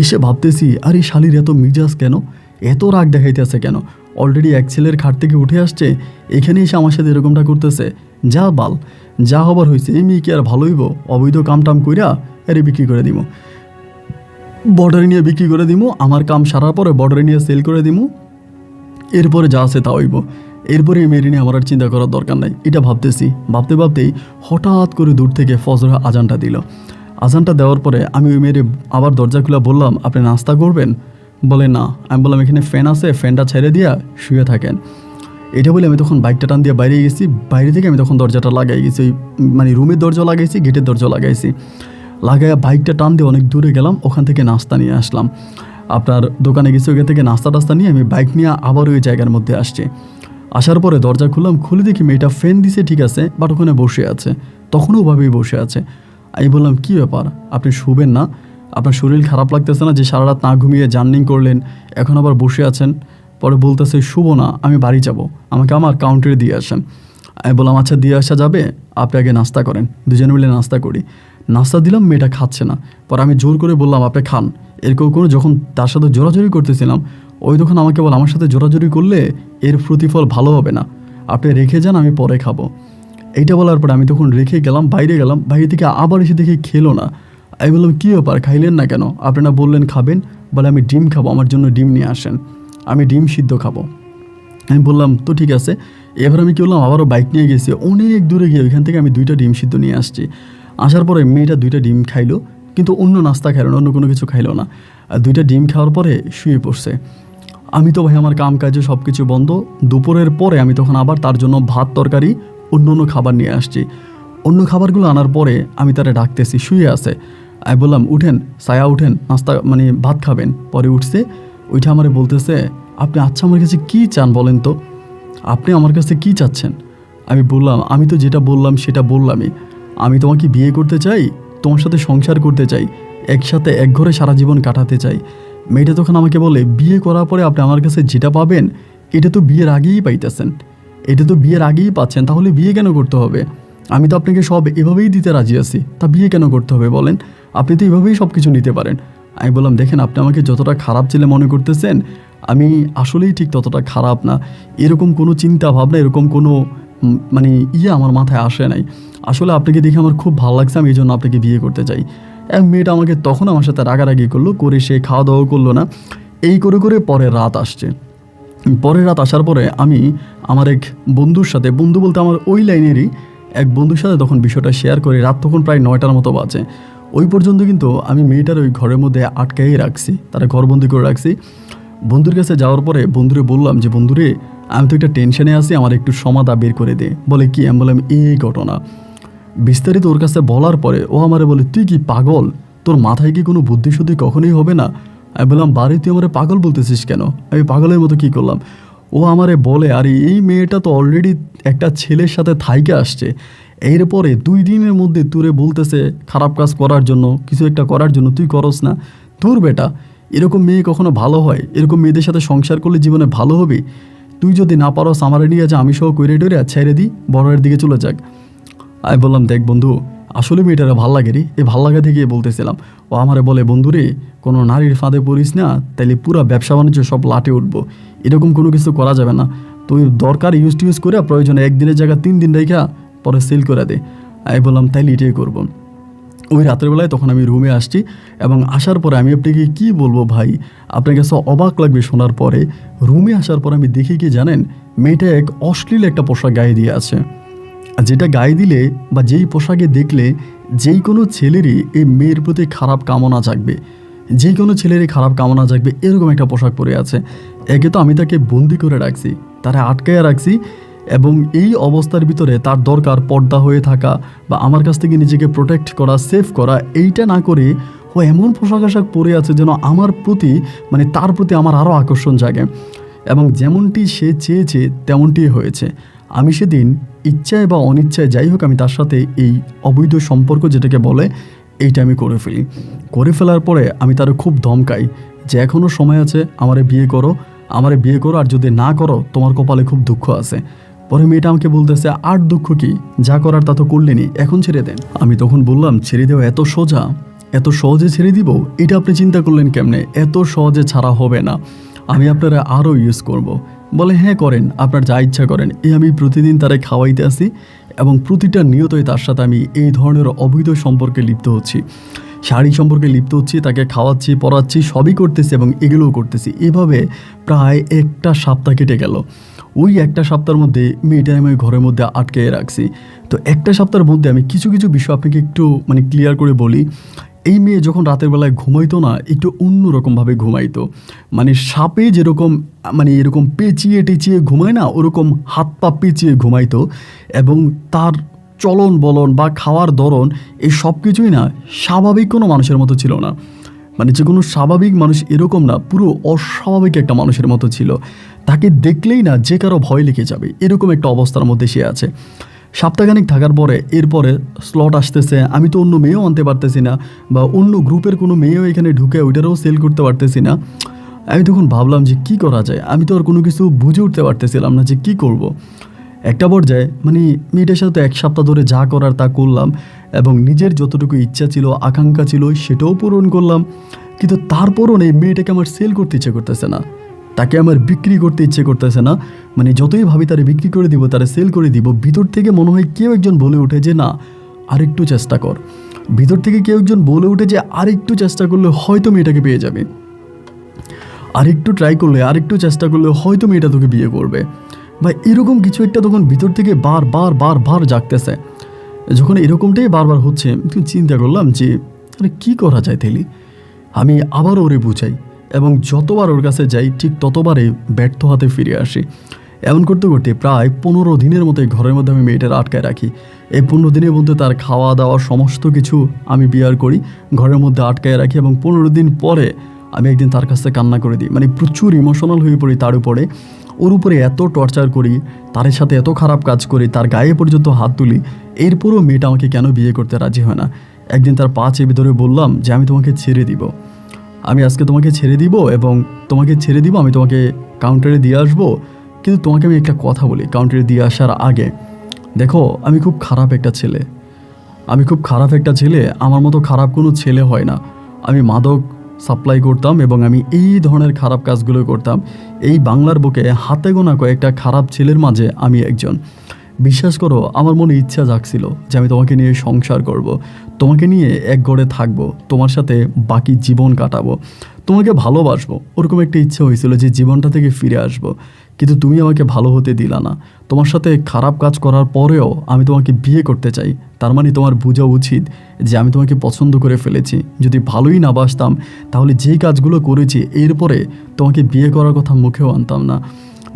এসে ভাবতেছি, আর এই শালির এত মিজাজ কেন, এত রাগ দেখাইতেছে কেন? অলরেডি এক ছেলের খাট থেকে উঠে আসছে, এখানে এসে আমার সাথে এরকমটা করতেছে। যা বাল, যা হবার হয়েছে, এই মেয়ে কি আর ভালো হইব? অবৈধ কাম টাম কইরা আরে বিক্রি করে দিব, বর্ডারে নিয়ে বিক্রি করে দিব, আমার কাম সারার পরে বর্ডারে নিয়ে সেল করে দিব, এরপরে যা আছে তা হইব। এরপরে এই মেয়ের নিয়ে আমার আর চিন্তা করার দরকার নাই। এটা ভাবতেছি, ভাবতে ভাবতেই হঠাৎ করে দূর থেকে ফজরের আজানটা দিল। আজানটা দেওয়ার পরে আমি ওই মেয়ের আবার দরজা খুলে বললাম, আপনি নাস্তা করবেন? বলে না। আমি বললাম, এখানে ফ্যান আছে, ফ্যানটা ছেড়ে দিয়া শুয়ে থাকেন। এটা বলে আমি তখন বাইকটা টান দিয়ে বাইরে গেছি। বাইরে থেকে আমি তখন দরজাটা লাগাই গেছি, মানে রুমের দরজা লাগাইছি, গেটের দরজা লাগাইছি। লাগাইয়া বাইকটা টান দিয়ে অনেক দূরে গেলাম, ওখান থেকে নাস্তা নিয়ে আসলাম। আপনার দোকানে গেছি, ওখান থেকে নাস্তা টাস্তা নিয়ে আমি বাইক নিয়ে আবার ওই জায়গার মধ্যে আসছি। আসার পরে দরজা খুললাম, খুলে দেখি মেয়েটা ফ্যান দিছে ঠিক আছে, বাট ওখানে বসে আছে, তখনও ওভাবেই বসে আছে। আমি বললাম, কী ব্যাপার, আপনি শুবেন না? আপনার শরীর খারাপ লাগতেছে না যে সারা রাত না ঘুমিয়ে জার্নিং করলেন, এখন আবার বসে আছেন? পরে বলতেছে, শুভ না, আমি বাড়ি যাব, আমাকে আমার কাউন্টারে দিয়ে আসেন। আমি বললাম, আচ্ছা দিয়ে আসা যাবে, আপনি আগে নাস্তা করেন। দুজনে মিলে নাস্তা করি। নাস্তা দিলাম, মেয়েটা খাচ্ছে না। পরে আমি জোর করে বললাম, আপনি খান। এরকম কোনো যখন তার সাথে জোরাজোরি করতেছিলাম, ওই তখন আমাকে বল, আমার সাথে জোরাজোরি করলে এর প্রতিফল ভালো হবে না, আপনি রেখে যান, আমি পরে খাবো। এইটা বলার পরে আমি তখন রেখে গেলাম, বাইরে গেলাম। বাইরে থেকে আবার এসে দেখি খেলো না। আমি বললাম, কী ব্যাপার, খাইলেন না কেন? আপনারা বললেন খাবেন। বলে, আমি ডিম খাবো, আমার জন্য ডিম নিয়ে আসেন, আমি ডিম সিদ্ধ খাবো। আমি বললাম, তো ঠিক আছে। এবার আমি কী করলাম, আবারও বাইক নিয়ে গেছি, অনেক দূরে গিয়ে ওইখান থেকে আমি 2টা ডিম সিদ্ধ নিয়ে আসছি। আসার পরে মেয়েটা 2টা ডিম খাইলো, কিন্তু অন্য নাস্তা খাইলো না, অন্য কোনো কিছু খাইলো না। আর 2টা ডিম খাওয়ার পরে শুয়ে পড়ছে। আমি তো ভাই আমার কাম কাজে সব কিছু বন্ধ। দুপুরের পরে আমি তখন আবার তার জন্য ভাত তরকারি অন্য অন্য খাবার নিয়ে আসছি। অন্য খাবারগুলো আনার পরে আমি তারা ডাকতেছি, শুয়ে আছে। আমি বললাম, উঠেন সায়া, উঠেন, নাস্তা মানে ভাত খাবেন। পরে উঠছে, ওইটা আমারে বলতেছে, আপনি আচ্ছা আমার কাছে কী চান বলেন তো, আপনি আমার কাছে কী চাচ্ছেন? আমি বললাম, আমি তো যেটা বললাম সেটা বললামই, আমি তোমাকে বিয়ে করতে চাই, তোমার সাথে সংসার করতে চাই, একসাথে এক ঘরে সারা জীবন কাটাতে চাই। মেয়েটা তখন আমাকে বলে, বিয়ে করার পরে আপনি আমার কাছে যেটা পাবেন এটা তো বিয়ের আগেই পাইতেছেন, এটা তো বিয়ের আগেই পাচ্ছেন, তাহলে বিয়ে কেন করতে হবে? আমি তো আপনাকে সব এভাবেই দিতে রাজি আছি, তা বিয়ে কেন করতে হবে বলেন? আপনি তো এভাবেই সব কিছু নিতে পারেন। আমি বললাম, দেখেন আপনি আমাকে যতটা খারাপ ছেলে মনে করতেছেন, আমি আসলেই ঠিক ততটা খারাপ না। এরকম কোনো চিন্তা ভাবনা, এরকম কোনো মানে আমার মাথায় আসে নাই। আসলে আপনাকে দেখে আমার খুব ভালো লাগছে, আমি এই জন্য আপনাকে বিয়ে করতে চাই। মেয়েটা আমাকে তখন আমার সাথে রাগারাগি করলো, করে সে খাওয়া দাওয়া করলো না। এই করে করে পরের রাত আসছে। পরের রাত আসার পরে আমি আমার এক বন্ধুর সাথে, বন্ধু বলতে আমার ওই লাইনেরই এক বন্ধুর সাথে তখন বিষয়টা শেয়ার করি। রাত তখন প্রায় 9টার মতো বাজে। ওই পর্যন্ত কিন্তু আমি মেয়েটার ওই ঘরের মধ্যে আটকাই রাখছি, তারা ঘরবন্দি করে রাখছি। বন্ধুর কাছে যাওয়ার পরে বন্ধুরে বললাম যে, বন্ধুরে আমি তো একটা টেনশনে আছি, আমার একটু সমাধা বের করে দে। বলে, কি? আমি বললাম, এই ঘটনা। বিস্তারিত ওর কাছে বলার পরে ও আমারে বলে, তুই কি পাগল? তোর মাথায় কি কোনো বুদ্ধিশুদ্ধি কখনোই হবে না? আমি বললাম, বাড়ি তুই আমারে পাগল বলতেছিস কেন? আমি পাগলের মতো কি করলাম? ও আমারে বলে, আরে এই মেয়েটা তো অলরেডি একটা ছেলের সাথে থাইকে আসছে, এরপরে 2 দিনের মধ্যে তুরে বলতেছে খারাপ কাজ করার জন্য, কিছু একটা করার জন্য, তুই করস না। তোর বেটা, এরকম মেয়ে কখনো ভালো হয়? এরকম মেয়েদের সাথে সংসার করলে জীবনে ভালো হবে? তুই যদি না পারস আমারে নিয়ে যা, আমি সহ কইরে টইরে ছেড়ে দিই, বড়ের দিকে চলে যাক। আমি বললাম, দেখ বন্ধু, আসলে মেয়েটারা ভাল লাগে রে, এই ভাল লাগা থেকে বলতেছিলাম। ও আমারে বলে, বন্ধু রে, কোনো নারীর ফাঁদে পড়িস না, তাইলে পুরো ব্যবসা বাণিজ্য সব লাটে উঠবো। এরকম কোনো কিছু করা যাবে না। তুই দরকার ইউজ করে প্রয়োজনে একদিনের জায়গা 3 দিন রেখা পরে সেল করে দে। আমি বললাম তাইলে এটাই করবো। ওই রাতের বেলায় তখন আমি রুমে আসছি এবং আসার পরে আমি আপনাকে কী বলবো ভাই, আপনার কাছে অবাক লাগবে শোনার পরে। রুমে আসার পর আমি দেখি কি জানেন, মেয়েটা এক অশ্লীল একটা পোশাক গায়ে দিয়ে আছে। আর যেটা গায়ে দিলে বা যেই পোশাকে দেখলে যেই কোনো ছেলেরই এই মেয়ের প্রতি খারাপ কামনা জাগবে, যে কোনো ছেলেরই খারাপ কামনা জাগবে, এরকম একটা পোশাক পরে আছে। একে তো আমি তাকে বন্দি করে রাখছি, তারা আটকায় রাখছি, এবং এই অবস্থার ভিতরে তার দরকার পর্দা হয়ে থাকা বা আমার কাছ থেকে নিজেকে প্রোটেক্ট করা, সেভ করা। এইটা না করে ও এমন পোশাক আশাক পরে আছে যেন আমার প্রতি মানে তার প্রতি আমার আরও আকর্ষণ জাগে, এবং যেমনটি সে চেয়েছে তেমনটি হয়েছে। আমি সেদিন ইচ্ছায় বা অনিচ্ছায় যাই হোক আমি তার সাথে এই অবৈধ সম্পর্ক যেটাকে বলে এইটা আমি করে ফেলি। করে ফেলার পরে আমি তার খুব ধমকাই যে এখনও সময় আছে, আমারে বিয়ে করো, আর যদি না করো তোমার কপালে খুব দুঃখ আছে। পরে মেয়েটা আমাকে বলতেছে আর দুঃখ কি, যা করার তা তো করলেনি, এখন ছেড়ে দেন। আমি তখন বললাম ছেড়ে দেওয়া এত সোজা, এত সহজে ছেড়ে দিব এটা আপনি চিন্তা করলেন কেমনে? এত সহজে ছাড়া হবে না, আমি আপনারা আরও ইউজ করব। বলে হ্যাঁ করেন, আপনার যা ইচ্ছা করেন। আমি প্রতিদিন তারে খাওয়াইতে আসি এবং প্রতিটা নিয়তই তার সাথে আমি এই ধরনের অবৈধ সম্পর্কে লিপ্ত হচ্ছি, শারীরিক সম্পর্কে লিপ্ত হচ্ছি, তাকে খাওয়াচ্ছি, পড়াচ্ছি, সবই করতেছি এবং এগুলোও করতেছি। এভাবে প্রায় একটা সপ্তাহ কেটে গেল। ওই একটা সপ্তাহের মধ্যে মেয়েটা আমি ঘরের মধ্যে আটকে রাখছি। তো একটা সপ্তাহের মধ্যে আমি কিছু কিছু বিষয় আপনাকে একটু মানে ক্লিয়ার করে বলি। এই মেয়ে যখন রাতের বেলায় ঘুমাইতো না, একটু অন্যরকমভাবে ঘুমাইতো। মানে সাপে যেরকম মানে এরকম পেঁচিয়ে টেঁচিয়ে ঘুমায় না, ওরকম হাত পা পেঁচিয়ে ঘুমাইতো। এবং তার চলন বলন বা খাওয়ার ধরন এই সব কিছুই না স্বাভাবিক কোনো মানুষের মতো ছিল না। মানে যে কোনো স্বাভাবিক মানুষ এরকম না, পুরো অস্বাভাবিক একটা মানুষের মতো ছিল। তাকে দেখলেই না যে কারো ভয় লেগে যাবে, এরকম একটা অবস্থার মধ্যে সে আছে। সপ্তাহখানিক থাকার পরে এরপরে স্লট আসতেছে, আমি তো অন্য মেয়েও আনতে পারতেছি না, বা অন্য গ্রুপের কোনো মেয়েও এখানে ঢুকে ওইটারও সেল করতে পারতেছি না। আমি তখন ভাবলাম যে কি করা যায়, আমি তো আর কোনো কিছু বুঝে উঠতে পারতেছিলাম না যে কি করব। একটা পর্যায়ে মানে মেয়েটার সাথে 1 সপ্তাহ ধরে যা করার তা করলাম, এবং নিজের যতটুকু ইচ্ছা ছিল, আকাঙ্ক্ষা ছিল, সেটাও পূরণ করলাম। কিন্তু তারপরও এই মেয়েটাকে আমার সেল করতে ইচ্ছে করতেছে না, তাকে আমার বিক্রি করতে ইচ্ছে করতেছে না। মানে যতই ভাবি তারে বিক্রি করে দিব, তারে সেল করে দিব, ভিতর থেকে মনে হয় কেউ একজন বলে ওঠে যে না আরেকটু চেষ্টা কর। ভিতর থেকে কেউ একজন বলে ওঠে যে আরেকটু চেষ্টা করলে হয়তো মেয়েটাকে পেয়ে যাবে, আরেকটু ট্রাই করলে, আরেকটু চেষ্টা করলে হয়তো মেয়েটা তোকে বিয়ে করবে, বা এরকম কিছু একটা তখন ভিতর থেকে বার জাগতেছে। যখন এরকমটাই বারবার হচ্ছে, চিন্তা করলাম যে আরে কী করা যায় তাইলে। আমি আবার ওরে বুঝাই এবং যতবার ওর কাছে যাই ঠিক ততবারে ব্যর্থ হাতে ফিরে আসি। এমন করতে করতে প্রায় 15 দিনের মতো ঘরের মধ্যে আমি মেয়েটার আটকায় রাখি। এই 15 দিনের মধ্যে তার খাওয়া দাওয়া সমস্ত কিছু আমি বিয়ার করি, ঘরের মধ্যে আটকায় রাখি, এবং 15 দিন পরে আমি একদিন তার কাছে কান্না করে দিই। মানে প্রচুর ইমোশনাল হয়ে পড়ি তার উপরে, ওর উপরে এত টর্চার করি, তার সাথে এত খারাপ কাজ করি, তার গায়ে পর্যন্ত হাত তুলি। এরপরও মেয়েটা আমাকে কেন বিয়ে করতে রাজি হয় না। একদিন তার পা চেপে ধরে বললাম যে আমি তোমাকে ছেড়ে দিব, আমি আজকে তোমাকে ছেড়ে দিব, এবং তোমাকে ছেড়ে দিব, আমি তোমাকে কাউন্টারে দিয়ে আসবো। কিন্তু তোমাকে আমি একটা কথা বলি, কাউন্টারে দিয়ে আসার আগে দেখো আমি খুব খারাপ একটা ছেলে, আমার মতো খারাপ কোনো ছেলে হয় না। আমি মাদক সাপ্লাই করতাম এবং আমি এই ধরনের খারাপ কাজগুলো করতাম। এই বাংলার বুকে হাতে গোনা কয়েকটা খারাপ ছেলের মাঝে আমি একজন। বিশ্বাস করো আমার মনে ইচ্ছা জাগছিল যে আমি তোমাকে নিয়ে সংসার করব, তোমাকে নিয়ে এক ঘরে থাকবো, তোমার সাথে বাকি জীবন কাটাবো, তোমাকে ভালোবাসবো। ওরকম একটা ইচ্ছা হয়েছিল যে জীবনটা থেকে ফিরে আসবো। কিন্তু তুমি আমাকে ভালো হতে দিলা না। তোমার সাথে খারাপ কাজ করার পরেও আমি তোমাকে বিয়ে করতে চাই, তার মানে তোমার বোঝা উচিত যে আমি তোমাকে পছন্দ করে ফেলেছি। যদি ভালোই না বাসতাম তাহলে যেই কাজগুলো করেছি এরপরে তোমাকে বিয়ে করার কথা মুখেও আনতাম না।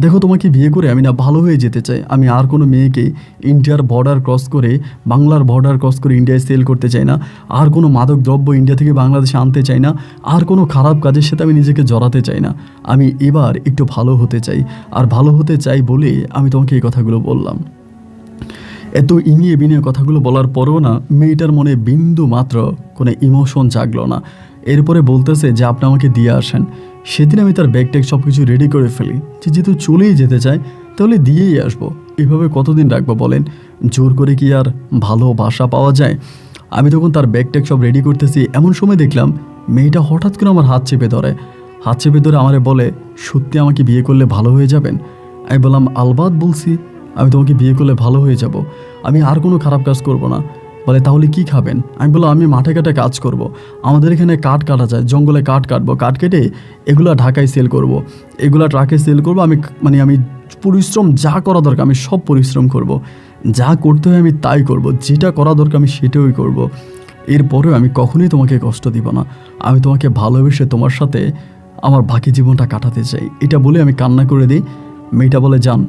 দেখো তোমাকে বিয়ে করে আমি না ভালো হয়ে যেতে চাই। আমি আর কোনো মেয়েকে ইন্ডিয়ার বর্ডার ক্রস করে, বাংলার বর্ডার ক্রস করে ইন্ডিয়ায় সেল করতে চাই না। আর কোনো মাদক দ্রব্য ইন্ডিয়া থেকে বাংলাদেশে আনতে চাই না। আর কোনো খারাপ কাজের সাথে আমি নিজেকে জড়াতে চাই না। আমি এবার একটু ভালো হতে চাই, আর ভালো হতে চাই বলে আমি তোমাকে এই কথাগুলো বললাম। এত ইনিয়ে বিনিয়ে কথাগুলো বলার পরেও না মেয়েটার মনে বিন্দু মাত্র কোনো ইমোশন জাগলো না। এরপরে বলতেছে যে আপনি আমাকে দিয়ে আসেন। সেদিন আমি তার ব্যাগ ট্যাগ সব কিছু রেডি করে ফেলি যে যেহেতু চলেই যেতে চায় তাহলে দিয়েই আসবো। এভাবে কতদিন রাখবো বলেন? জোর করে কি আর ভালোবাসা পাওয়া যায়? আমি তখন তার ব্যাগ ট্যাগ সব রেডি করতেছি, এমন সময় দেখলাম মেয়েটা হঠাৎ করে আমার হাত চেপে ধরে, আমারে বলে, সত্যি আমাকে বিয়ে করলে ভালো হয়ে যাবেন? আমি বললাম, আলবাত বলছি, আমি তোমাকে বিয়ে করলে ভালো হয়ে যাব, আমি আর কোনো খারাপ কাজ করব না। বলে, তাহলে কি খাবেন? আমি বললাম, আমি মাঠে ঘাটে কাজ করব, আমাদের এখানে কাঠ কাটা যায়, জঙ্গলে কাঠ কাটবো, কাঠ কেটে এগুলা ঢাকায় সেল করব, এগুলা ট্রাকে সেল করব। আমি পরিশ্রম যা করা দরকার আমি সব পরিশ্রম করব, যা করতে হয় আমি তাই করব, যেটা করা দরকার আমি সেটাই করব। এরপরেও আমি কখনোই তোমাকে কষ্ট দিব না, আমি তোমাকে ভালোবেসে তোমার সাথে আমার বাকি জীবনটা কাটাতে চাই। এটা বলে আমি কান্না করে দিই। মেয়েটা বলে, যান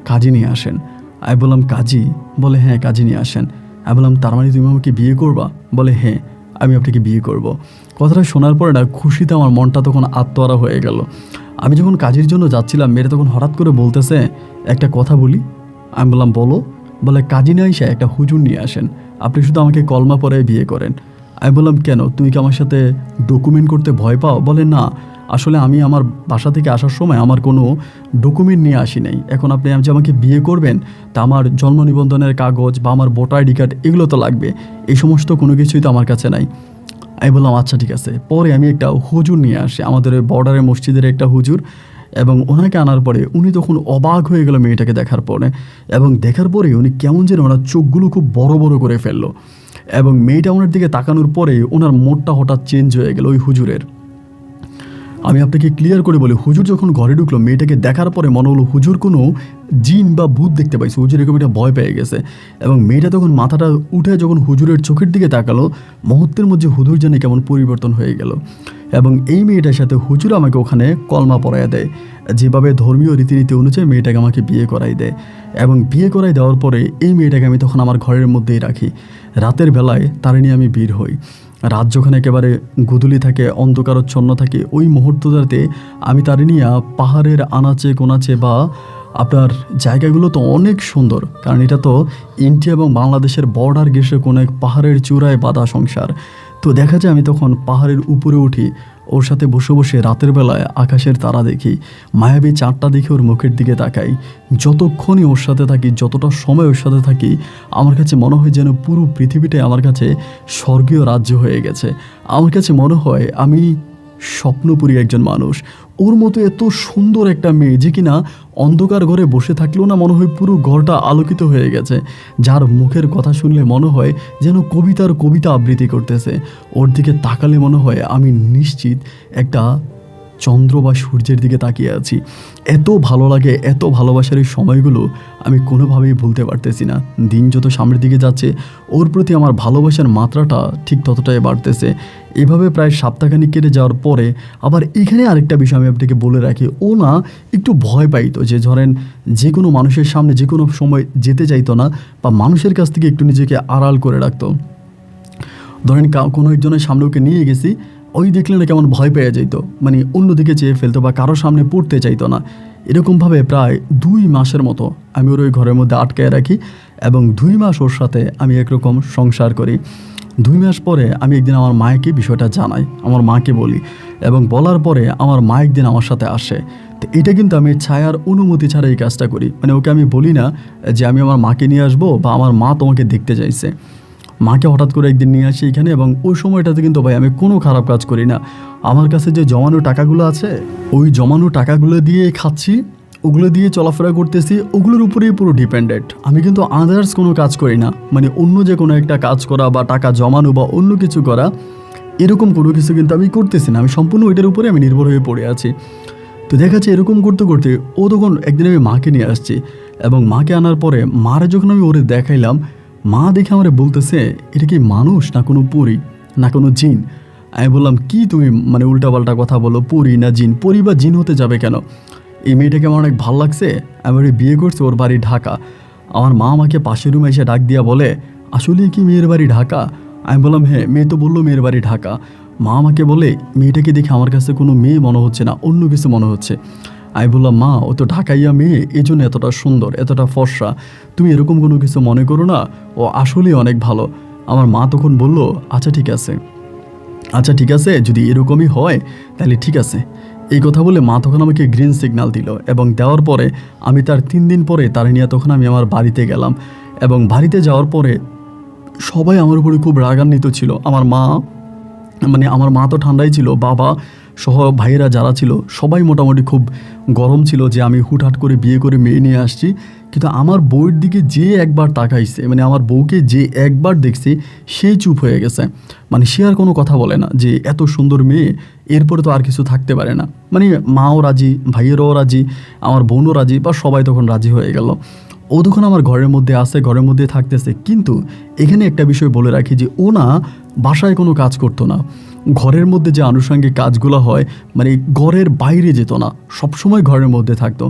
কাজী নিয়ে আসেন। আমি বললাম, কাজী? বলে, হ্যাঁ কাজী নিয়ে আসেন। আমি বললাম, তার মানে তুমি আমাকে বিয়ে করবা? বলে, হ্যাঁ আমি আপনাকে বিয়ে করব। কথাটা শোনার পরে না খুশিতে আমার মনটা তখন আত্মহারা হয়ে গেল। আমি যখন কাজের জন্য যাচ্ছিলাম, মেয়েটা তখন হঠাৎ করে বলতেছে, একটা কথা বলি। আমি বললাম, বলো। বলে, কাজী নিয়ে এসে একটা হুজুর নিয়ে আসেন, আপনি শুধু আমাকে কলমা পরে বিয়ে করেন। আমি বললাম, কেন, তুমি কি আমার সাথে ডকুমেন্ট করতে ভয় পাও? বলে, না, আসলে আমি আমার বাসা থেকে আসার সময় আমার কোনো ডকুমেন্ট নিয়ে আসি নাই। এখন আপনি যে আমাকে বিয়ে করবেন, তা আমার জন্ম নিবন্ধনের কাগজ বা আমার ভোটার আইডি কার্ড এগুলো তো লাগবে, এই সমস্ত কোনো কিছুই তো আমার কাছে নাই। আমি বললাম, আচ্ছা ঠিক আছে। পরে আমি একটা হুজুর নিয়ে আসি, আমাদের ওই বর্ডারের মসজিদের একটা হুজুর, এবং ওনাকে আনার পরে উনি তখন অবাক হয়ে গেল মেয়েটাকে দেখার পরে, এবং দেখার পরে উনি কেমন যেন ওনার চোখগুলো খুব বড় বড় করে ফেললো, এবং মেয়েটা ওনার দিকে তাকানোর পরে ওনার মোডটা হঠাৎ চেঞ্জ হয়ে গেল ওই হুজুরের। আমি আপনাকে ক্লিয়ার করে বলি, হুজুর যখন ঘরে ঢুকলো, মেয়েটাকে দেখার পরে মনে হলো হুজুর কোনো জিন বা ভূত দেখতে পাইছে, হুজুর এরকম একটা ভয় পেয়ে গেছে। এবং মেয়েটা তখন মাথাটা উঠে যখন হুজুরের চোখের দিকে তাকালো, মুহূর্তের মধ্যে হুজুর জানে কেমন পরিবর্তন হয়ে গেল। এবং এই মেয়েটার সাথে হুজুর আমাকে ওখানে কলমা পড়াইয়া দেয়, যেভাবে ধর্মীয় রীতিনীতি অনুযায়ী মেয়েটাকে আমাকে বিয়ে করাই দেয়। এবং বিয়ে করাই দেওয়ার পরে এই মেয়েটাকে আমি তখন আমার ঘরের মধ্যেই রাখি। রাতের বেলায় তার নিয়ে আমি বের হই। রাত যখন একেবারে গুদুলি থাকে, অন্ধকারচ্ছন্ন থাকে, ওই মুহূর্তটাতে আমি তার নিয়ে পাহাড়ের আনাচে কোনাচে বা আপনার জায়গাগুলো তো অনেক সুন্দর, কারণ এটা তো ইন্ডিয়া এবং বাংলাদেশের বর্ডার ঘেঁষে কোনো এক পাহাড়ের চূড়ায় বাঁধা সংসার। তো দেখা যায় আমি তখন পাহাড়ের উপরে উঠি, ওর সাথে বসে বসে রাতের বেলায় আকাশের তারা দেখি, মায়াবী চাঁদটা দেখে ওর মুখের দিকে তাকাই। যতক্ষণই ওর সাথে থাকি, যতটা সময় ওর সাথে থাকি, আমার কাছে মনে হয় যেন পুরো পৃথিবীটাই আমার কাছে স্বর্গীয় রাজ্য হয়ে গেছে। আমার কাছে মনে হয় আমি স্বপ্নপুরী একজন মানুষ। ওর মতো এত সুন্দর একটা মেয়ে যে কিনা অন্ধকার ঘরে বসে থাকলেও না মনে হয় পুরো ঘরটা আলোকিত হয়ে গেছে, যার মুখের কথা শুনলে মনে হয় যেন কবিতার কবিতা আবৃত্তি করতেছে। ওর দিকে তাকালে মনে হয় আমি নিশ্চিত একটা চন্দ্র বা সূর্যের দিকে তাকিয়ে আছি। এত ভালো লাগে, এত ভালোবাসার এই সময়গুলো আমি কোনোভাবেই ভুলতে পারতেছি না। দিন যত সামনের দিকে যাচ্ছে, ওর প্রতি আমার ভালোবাসার মাত্রাটা ঠিক ততটাই বাড়তেছে। এভাবে প্রায় সপ্তাহখানিক কেটে যাওয়ার পরে আবার এখানে আরেকটা বিষয় আমি আপনাকে বলে রাখি, ও না একটু ভয় পাইতো, যে ধরেন যে কোনো মানুষের সামনে যে কোনো সময় যেতে চাইতো না, বা মানুষের কাছ থেকে একটু নিজেকে আড়াল করে রাখতো। ধরেন কোনো একজনের সামনে ওকে নিয়ে গেছি, ওই দেখলে না কেমন ভয় পেয়ে যাইতো, মানে অন্যদিকে চেয়ে ফেলতো বা কারোর সামনে পড়তে চাইতো না। এরকমভাবে প্রায় 2 মাসের মতো আমি ওর ওই ঘরের মধ্যে আটকায় রাখি, এবং 2 মাস ওর সাথে আমি একরকম সংসার করি। 2 মাস পরে আমি একদিন আমার মাকে বিষয়টা জানাই, আমার মাকে বলি, এবং বলার পরে আমার মা একদিন আমার সাথে আসে। তো এটা কিন্তু আমি ছায়ার অনুমতি ছাড়া এই কাজটা করি, মানে ওকে আমি বলি না যে আমি আমার মাকে নিয়ে আসবো বা আমার মা তোমাকে দেখতে চাইছে। মাকে হঠাৎ করে একদিন নিয়ে আসি এখানে, এবং ওই সময়টাতে কিন্তু ভাই আমি কোনো খারাপ কাজ করি না। আমার কাছে যে জমানো টাকাগুলো আছে, ওই জমানো টাকাগুলো দিয়ে খাচ্ছি, ওগুলো দিয়ে চলাফেরা করতেছি, ওগুলোর উপরেই পুরো ডিপেন্ডেন্ট। আমি কিন্তু আদার্স কোনো কাজ করি না, মানে অন্য যে কোনো একটা কাজ করা বা টাকা জমানো বা অন্য কিছু করা, এরকম কোনো কিছু কিন্তু আমি করতেছি না। আমি সম্পূর্ণ ওইটার উপরে আমি নির্ভর হয়ে পড়ে আছি। তো দেখা যাচ্ছে এরকম করতে করতে ও তখন একদিন আমি মাকে নিয়ে আসছি, এবং মাকে আনার পরে মারে যখন আমি ওরে দেখাইলাম, মা দেখে আমারে বলতেছে, এটা কি মানুষ না কোনো পরী না কোনো জিন? আমি বললাম, কি তুমি মানে উল্টাপাল্টা কথা বলো, পরী না জিন? পরী বা জিন হতে যাবে কেন? এই মেয়েটাকে আমার অনেক ভালো লাগছে, আমি ওর বিয়ে করছি, ওর বাড়ি ঢাকা। আমার মা আমাকে পাশের রুমে এসে ডাক দিয়া বলে, আসলে কি মেয়ের বাড়ি ঢাকা? আমি বললাম, হ্যাঁ। মেয়ে তো বললো মেয়ের বাড়ি ঢাকা। মা আমাকে বলে, মেয়েটাকে দেখে আমার কাছে কোনো মেয়ে মনে হচ্ছে না, অন্য কিছু মনে হচ্ছে। আমি বললাম, মা ও তো ঢাকাইয়া মেয়ে, এই জন্য এতটা সুন্দর, এতটা ফর্সা, তুমি এরকম কোনো কিছু মনে করো না, ও আসলেই অনেক ভালো। আমার মা তখন বলল, আচ্ছা ঠিক আছে, যদি এরকমই হয় তাহলে ঠিক আছে। এই কথা বলে মা তখন আমাকে গ্রিন সিগন্যাল দিল, এবং দেওয়ার পরে আমি তার 3 দিন পরে তার নিয়ে তখন আমি আমার বাড়িতে গেলাম। এবং বাড়িতে যাওয়ার পরে সবাই আমার উপরে খুব রাগান্বিত ছিল। আমার মা মানে আমার মা তো ঠান্ডাই ছিল, বাবা সহ ভাইয়েরা যারা ছিল সবাই মোটামুটি খুব গরম ছিল যে আমি হুটহাট করে বিয়ে করে মেয়ে নিয়ে আসছি। কিন্তু আমার বউয়ের দিকে যে একবার তাকাইছে, মানে আমার বউকে যে একবার দেখছে সেই চুপ হয়ে গেছে। মানে সে আর কোনো কথা বলে না যে এত সুন্দর মেয়ে, এরপরে তো আর কিছু থাকতে পারে না। মানে মাও রাজি, ভাইয়েরাও রাজি, আমার বোনও রাজি, বা সবাই তখন রাজি হয়ে গেল। ও তখন আমার ঘরের মধ্যে আসে, ঘরের মধ্যে থাকতেছে। কিন্তু এখানে একটা বিষয় বলে রাখি যে ও না বাসায় কোনো কাজ করতো না। ঘরের মধ্যে যে আনুষঙ্গিক কাজগুলো হয়, মানে ঘরের বাইরে যেত না, সবসময় ঘরের মধ্যে থাকতো।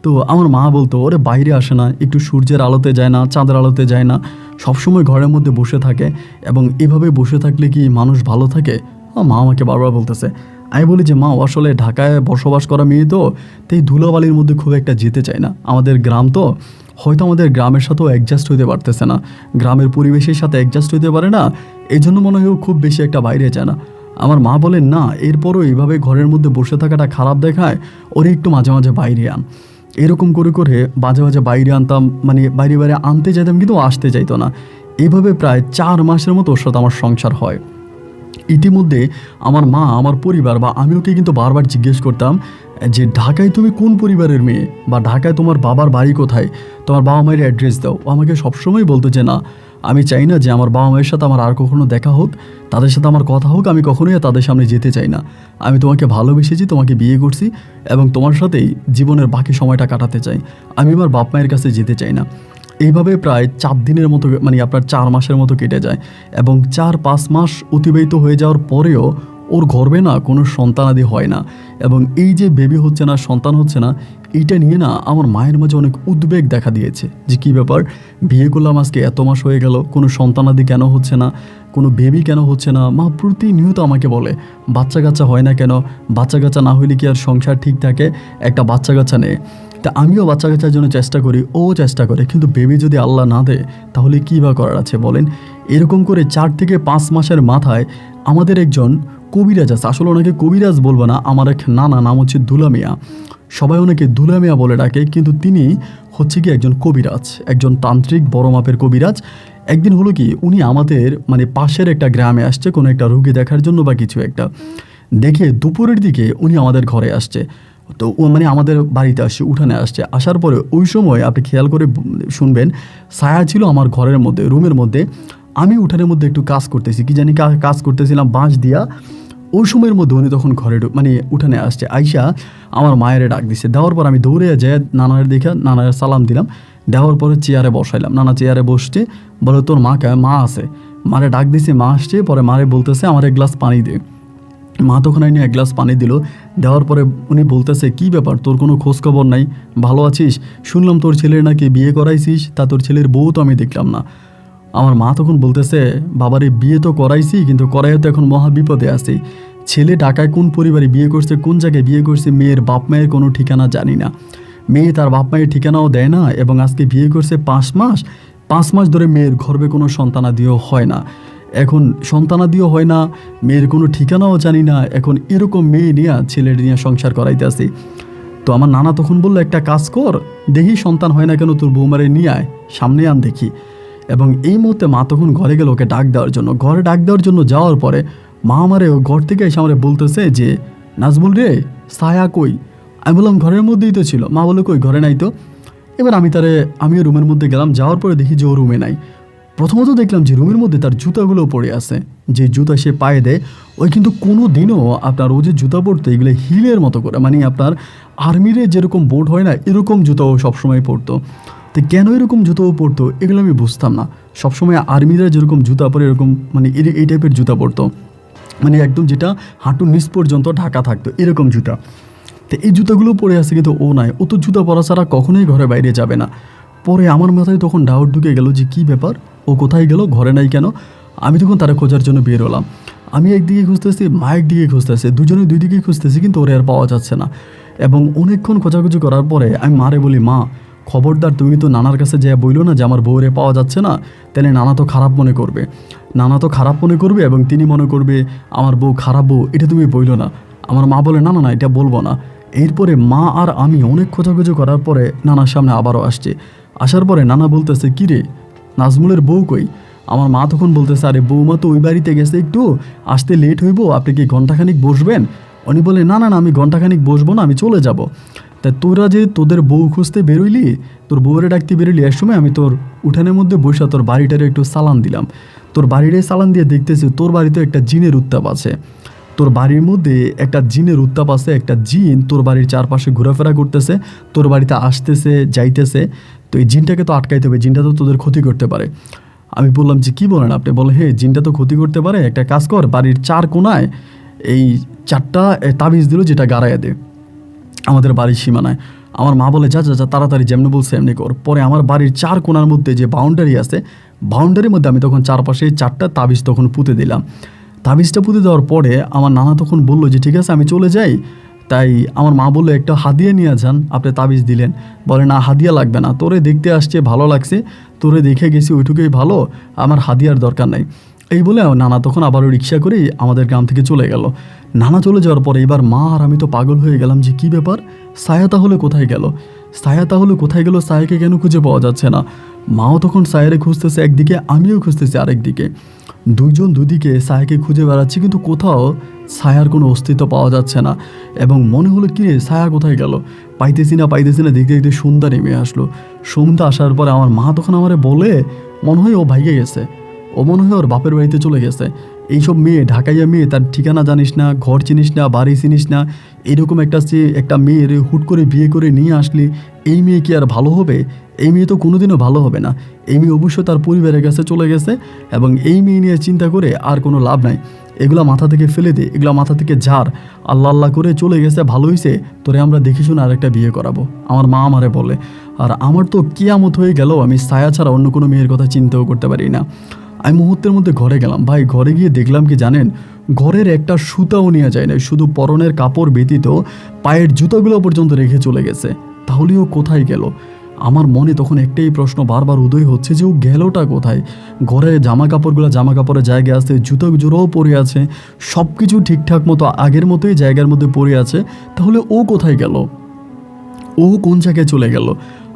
তো আমার মা বলতো ওরে বাইরে আসে না, একটু সূর্যের আলোতে যায় না, চাঁদের আলোতে যায় না, সবসময় ঘরের মধ্যে বসে থাকে। এবং এভাবে বসে থাকলে কি মানুষ ভালো থাকে? মা আমাকে বারবার বলতেছে। আমি বলি যে মা, আসলে ঢাকায় বসবাস করা মেয়ে তো, তাই ধুলোবালির মধ্যে খুব একটা যেতে চায় না। আমাদের গ্রাম তো, হয়তো আমাদের গ্রামের সাথেও অ্যাডজাস্ট হতে পারতেছে না, গ্রামের পরিবেশের সাথে অ্যাডজাস্ট হতে পারে না, এই জন্য মনে হয় ও খুব বেশি একটা বাইরে যায় না। আমার মা বলেন না, এরপরও এইভাবে ঘরের মধ্যে বসে থাকাটা খারাপ দেখায়, ওরে একটু মাঝে মাঝে বাইরে আন। এরকম করে করে মাঝে মাঝে বাইরে আনতাম, মানে বাইরে বাইরে আনতে চাইতাম কিন্তু আসতে চাইতো না। এইভাবে প্রায় 4 মাসের মতো ওর সাথে আমার সংসার হয়। ইতিমধ্যে আমার মা, আমার পরিবার বা আমি ওকে কিন্তু বারবার জিজ্ঞেস করতাম যে ঢাকায় তুমি কোন পরিবারের মেয়ে, বা ঢাকায় তোমার বাবার বাড়ি কোথায়, তোমার বাবা মায়ের অ্যাড্রেস দাও। ও আমাকে সবসময় বলতো যে না, আমি চাই না যে আমার বাবা মায়ের সাথে আমার আর কখনো দেখা হোক, তাদের সাথে আমার কথা হোক, আমি কখনোই তাদের সামনে যেতে চাই না। আমি তোমাকে ভালোবেসেছি, তোমাকে বিয়ে করছি, এবং তোমার সাথেই জীবনের বাকি সময়টা কাটাতে চাই। আমি আমার বাপ মায়ের কাছে যেতে চাই না। এইভাবে প্রায় 4 দিনের মতো, মানে আপনার 4 মাসের মতো কেটে যায়। এবং 4-5 মাস অতিবাহিত হয়ে যাওয়ার পরেও ওর গর্ভে না কোনো সন্তানাদি হয় না। এবং এই যে বেবি হচ্ছে না, সন্তান হচ্ছে না, এইটা নিয়ে না আমার মায়ের মাঝে অনেক উদ্বেগ দেখা দিয়েছে যে কী ব্যাপার, বিয়ে করলাম আজকে এত মাস হয়ে গেল, কোনো সন্তানাদি কেন হচ্ছে না, কোনো বেবি কেন হচ্ছে না। মা প্রতিনিয়ত আমাকে বলে বাচ্চা কাচ্চা হয় না কেন, বাচ্চা কাচ্চা না হইলে কি আর সংসার ঠিক থাকে, একটা বাচ্চা কাচ্চা নেই। তা আমিও বাচ্চা কাচ্চার জন্য চেষ্টা করি, ও চেষ্টা করে, কিন্তু বেবি যদি আল্লাহ না দেয় তাহলে কী বা করার আছে বলেন। এরকম করে 4 থেকে 5 মাসের মাথায় আমাদের একজন কবিরাজ আছে, আসলে ওনাকে কবিরাজ বলবো না, আমার এক নানা, নাম হচ্ছে দুলা মিয়া, সবাই ওনাকে দুলা মিয়া বলে ডাকে, কিন্তু তিনি হচ্ছে কি একজন কবিরাজ, একজন তান্ত্রিক, বড় মাপের কবিরাজ। একদিন হলো কি, উনি আমাদের মানে পাশের একটা গ্রামে আসছে কোনো একটা রুগী দেখার জন্য বা কিছু একটা, দেখে দুপুরের দিকে উনি আমাদের ঘরে আসছে। তো ও মানে আমাদের বাড়িতে আসছে, উঠানে আসছে। আসার পরে ওই সময় আপনি খেয়াল করে শুনবেন, ছায়া ছিল আমার ঘরের মধ্যে, রুমের মধ্যে। আমি উঠানের মধ্যে একটু কাজ করতেছি, কি জানি কাজ করতেছিলাম বাঁশ দিয়া। ওই সময়ের মধ্যে উনি তখন ঘরে মানে উঠানে আসছে, আইসা আমার মায়ের ডাক দিছে। দেওয়ার পর আমি দৌড়ে যেয়ে নানার দেখে নানার সালাম দিলাম। দেওয়ার পরে চেয়ারে বসাইলাম, নানা চেয়ারে বসছে। বলে তোর মা কে? মা আছে। মারে ডাক দিছে, মা আসছে। পরে মারে বলতেছে আমার 1 গ্লাস পানি দে। মা তখন আইনি 1 গ্লাস পানি দিল। দেওয়ার পরে উনি বলতেছে কী ব্যাপার, তোর কোনো খোঁজখবর নাই, ভালো আছিস? শুনলাম তোর ছেলের নাকি বিয়ে করাইছিস, তা তোর ছেলের বউ তো আমি দেখলাম না। আমার মা তখন বলতেছে বাবারে, বিয়ে তো করাইছি, কিন্তু করাইও তো এখন মহা বিপদে আছি। ছেলে ঢাকায় কোন পরিবারে বিয়ে করছে, কোন জায়গায় বিয়ে করছে, মেয়ের বাপ মায়ের কোনো ঠিকানা জানি না। মেয়ে তার বাপ মায়ের ঠিকানাও দেয় না, এবং আজকে বিয়ে করছে 5 মাস, 5 মাস ধরে মেয়ের গর্ভে কোনো সন্তানাদিও হয় না। এখন সন্তানাদিও হয় না, মেয়ের কোনো ঠিকানাও জানি না। এখন এরকম মেয়ে নিয়ে ছেলের নিয়ে সংসার করাইতে আসি। তো আমার নানা তখন বললো একটা কাজ কর, দেখি সন্তান হয় না কেন, তোর বৌমারে নিয়ে আয়, সামনে আন দেখি। এবং এই মুহূর্তে মা তখন ঘরে গেল ওকে ডাক দেওয়ার জন্য। ঘরে ডাক দেওয়ার জন্য যাওয়ার পরে মা আমারে ঘর থেকে এসে আমারে বলতেছে যে নাজমুল রে, ছায়া কই? আমি বললাম ঘরের মধ্যেই তো ছিল। মা বলে কই, ঘরে নাই তো। এবার আমিও রুমের মধ্যে গেলাম, যাওয়ার পরে দেখি যে ও রুমে নাই। প্রথমত দেখলাম যে রুমের মধ্যে তার জুতাগুলো পড়ে আছে, যে জুতা সে পায়ে দেয়, ওই কিন্তু কোনো দিনও আপনার ও যে জুতা পরতো এগুলো হিলের মতো করে, মানে আপনার আর্মিরে যেরকম বোর্ড হয় না, এরকম জুতাও সবসময় পরতো। তো কেন এরকম জুতাও পরতো এগুলো আমি বুঝতাম না। সবসময় আর্মিরা যেরকম জুতা পরে এরকম মানে এই টাইপের জুতা পরতো, মানে একদম যেটা হাঁটুর নিচ পর্যন্ত ঢাকা থাকতো, এরকম জুতা। তো এই জুতাগুলো পরে আছে, কিন্তু ও নাই, ও তো জুতা পরা ছাড়া কখনোই ঘরে বাইরে যাবে না। পরে আমার মাথায় তখন ডাউট ঢুকে গেল যে কী ব্যাপার, ও কোথায় গেল, ঘরে নাই কেন? আমি তখন তারা খোঁজার জন্য বের হলাম। আমি একদিকে খুঁজতেছি, মা একদিকে খুঁজতেছে, দুজনে দুই দিকেই খুঁজতেছি, কিন্তু ওরে আর পাওয়া যাচ্ছে না। এবং অনেকক্ষণ খোঁজাখুঁজি করার পরে আমি মারে বলি, মা খবরদার, তুমি তো নানার কাছে যা বইলো না যে আমার বউরে পাওয়া যাচ্ছে না, তাহলে নানা তো খারাপ মনে করবে, এবং তিনি মনে করবে আমার বউ খারাপ বউ, এটা তুমি বইলো না। আমার মা বলে না না না, এটা বলবো না। এরপরে মা আর আমি অনেক খোঁজাখুঁজি করার পরে নানার সামনে আবারও আসছে। আসার পরে নানা বলতেছে, কী রে, নাজমুলের বউ কই? আমার মা তখন বলতেছে, আরে বৌমা তো ওই বাড়িতে গেছে, একটু আসতে লেট হইব, আপনি কি ঘন্টাখানিক বসবেন? উনি বলে, না না না, আমি ঘন্টাখানিক বসবো না, আমি চলে যাব। তা তোরা যে তোদের বউ খুঁজতে বেরোইলি, তোর বউরে ডাকতে বেরোইলি, এক সময় আমি তোর উঠানের মধ্যে বসে তোর বাড়িটারে একটু সালান দিলাম। তোর বাড়িটায় সালান দিয়ে দেখতেছি তোর বাড়িতে একটা জিনের উত্তাপ আছে। তোর বাড়ির মধ্যে একটা জিনের উত্তাপ আছে, একটা জিন তোর বাড়ির চারপাশে ঘোরাফেরা করতেছে, তোর বাড়িতে আসতেছে যাইতেছে। তো এই জিনটাকে তো আটকাইতে হবে, জিনটা তো তোদের ক্ষতি করতে পারে। আমি বললাম যে কী বলেন আপনি? বলে, হে, জিনটা তো ক্ষতি করতে পারে, একটা কাজ কর, বাড়ির 4 কোণায় এই 4টা তাবিজ দিল, যেটা গাড়াইয়া দে আমাদের বাড়ির সীমানায়। আমার মা বলে, যা যা যা, তাড়াতাড়ি যেমনি বলছে এমনি কর। পরে আমার বাড়ির 4 কোণার মধ্যে যে বাউন্ডারি আছে, বাউন্ডারির মধ্যে আমি তখন চারপাশে 4টা তাবিজ তখন পুঁতে দিলাম। তাবিজটা পুঁতে দেওয়ার পরে আমার নানা তখন বলল যে ঠিক আছে আমি চলে যাই। তাই আমার মা বললো, একটা হাদিয়া নিয়ে যান, আপনি তাবিজ দিলেন। বলে, না হাদিয়া লাগবে না, তোরে দেখতে আসছে, ভালো লাগছে, তোরে দেখে গেছি, ওইটুকুই ভালো, আমার হাদিয়ার দরকার নাই। এই বলে নানা তখন আবারও রিক্সা করেই আমাদের গ্রাম থেকে চলে গেল। নানা চলে যাওয়ার পরে এবার মা আর আমি তো পাগল হয়ে গেলাম যে কী ব্যাপার, সায়া তাহলে কোথায় গেল? সায়া তাহলে কোথায় গেল? সায়াকে কেন খুঁজে পাওয়া যাচ্ছে না? মাও তখন সায়ারে খুঁজতেছে একদিকে, আমিও খুঁজতেছি আরেকদিকে। দুইজন দুদিকে সায়াকে খুঁজে বেড়াচ্ছি, কিন্তু কোথাও ছায়ার কোনো অস্তিত্ব পাওয়া যাচ্ছে না। এবং মনে হলো, কিরে ছায়া কোথায় গেল? পাইতেছি না দেখতে দেখতে সন্ধ্যা নেমে আসলো। সন্ধ্যা আসার পরে আমার মা তখন আমারে বলে, মনে হয় ও ভাইগে গেছে, ও মনে হয় ওর বাপের বাড়িতে চলে গেছে। এইসব মেয়ে, ঢাকাইয়া মেয়ে, তার ঠিকানা জানিস না, ঘর চিনিস না, বাড়ি চিনিস না, এরকম একটা মেয়ের হুট করে বিয়ে করে নিয়ে আসলি, এই মেয়ে কি আর ভালো হবে? এই মেয়ে তো কোনোদিনও ভালো হবে না। এই মেয়ে অবশ্যই তার পরিবারের কাছে চলে গেছে, এবং এই মেয়ে নিয়ে চিন্তা করে আর কোনো লাভ নাই। এগুলা মাথা থেকে ফেলে দে, এগুলা মাথা থেকে ঝাড়, আল্লাহ আল্লাহ করে চলে গেছে, ভালো হয়েছে, তোরে আমরা দেখে শুনে আরেকটা বিয়ে করাবো, আমার মা আমারে বলে। আর আমার তো কিয়ামত হয়ে গেল, আমি ছায়া ছাড়া অন্য কোনো মেয়ের কথা চিন্তাও করতে পারি না। আমি মুহূর্তের মধ্যে ঘরে গেলাম। ভাই, ঘরে গিয়ে দেখলাম কি জানেন, ঘরের একটা সুতাও নিয়ে যায় না, শুধু পরনের কাপড় ব্যতীত পায়ের জুতাগুলো পর্যন্ত রেখে চলে গেছে। তাহলেও কোথায় গেল? আমার মনে তখন একটাই প্রশ্ন বারবার উদয় হচ্ছে যে ও গেলটা কোথায়? ঘরে জামা কাপড়ের জায়গায় আছে, জুতো জোড়াও পরে আছে, সব কিছু ঠিকঠাক মতো আগের মতোই জায়গার মধ্যে পড়ে আছে। তাহলে ও কোথায় গেল? ও কোন জায়গায় চলে গেল?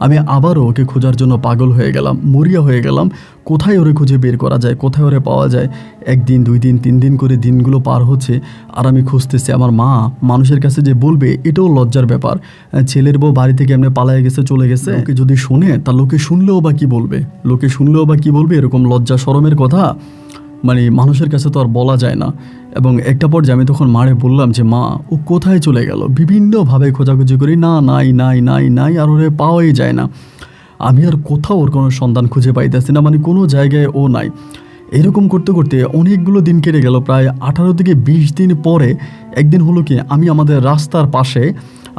আমি আবারও ওকে খোঁজার জন্য পাগল হয়ে গেলাম, মরিয়া হয়ে গেলাম। কোথায় ওরে খুঁজে বের করা যায়, কোথায় ওরে পাওয়া যায়? 1 দিন 2 দিন 3 দিন করে দিনগুলো পার হচ্ছে, আর আমি খুঁজতেছি। আমার মা মানুষের কাছে যে বলবে, এটাও লজ্জার ব্যাপার। ছেলের বউ বাড়ি থেকে এমনি পালায়ে গেছে, চলে গেছে, ওকে যদি শুনে, তা লোকে শুনলেও বা কী বলবে? এরকম লজ্জা শরমের কথা মানে মানুষের কাছে তো আর বলা যায় না। এবং একটা পর্যায়ে আমি তখন মারে বললাম যে, মা, ও কোথায় চলে গেল? বিভিন্নভাবে খোঁজাখুঁজি করি, নাই, আর ওরে পাওয়াই যায় না। আমি আর কোথাও ওর কোনো সন্ধান খুঁজে পাইতেছি না, মানে কোনো জায়গায় ও নাই। এরকম করতে করতে অনেকগুলো দিন কেটে গেল। প্রায় 18 থেকে 20 দিন পরে একদিন হলো কি, আমি আমাদের রাস্তার পাশে,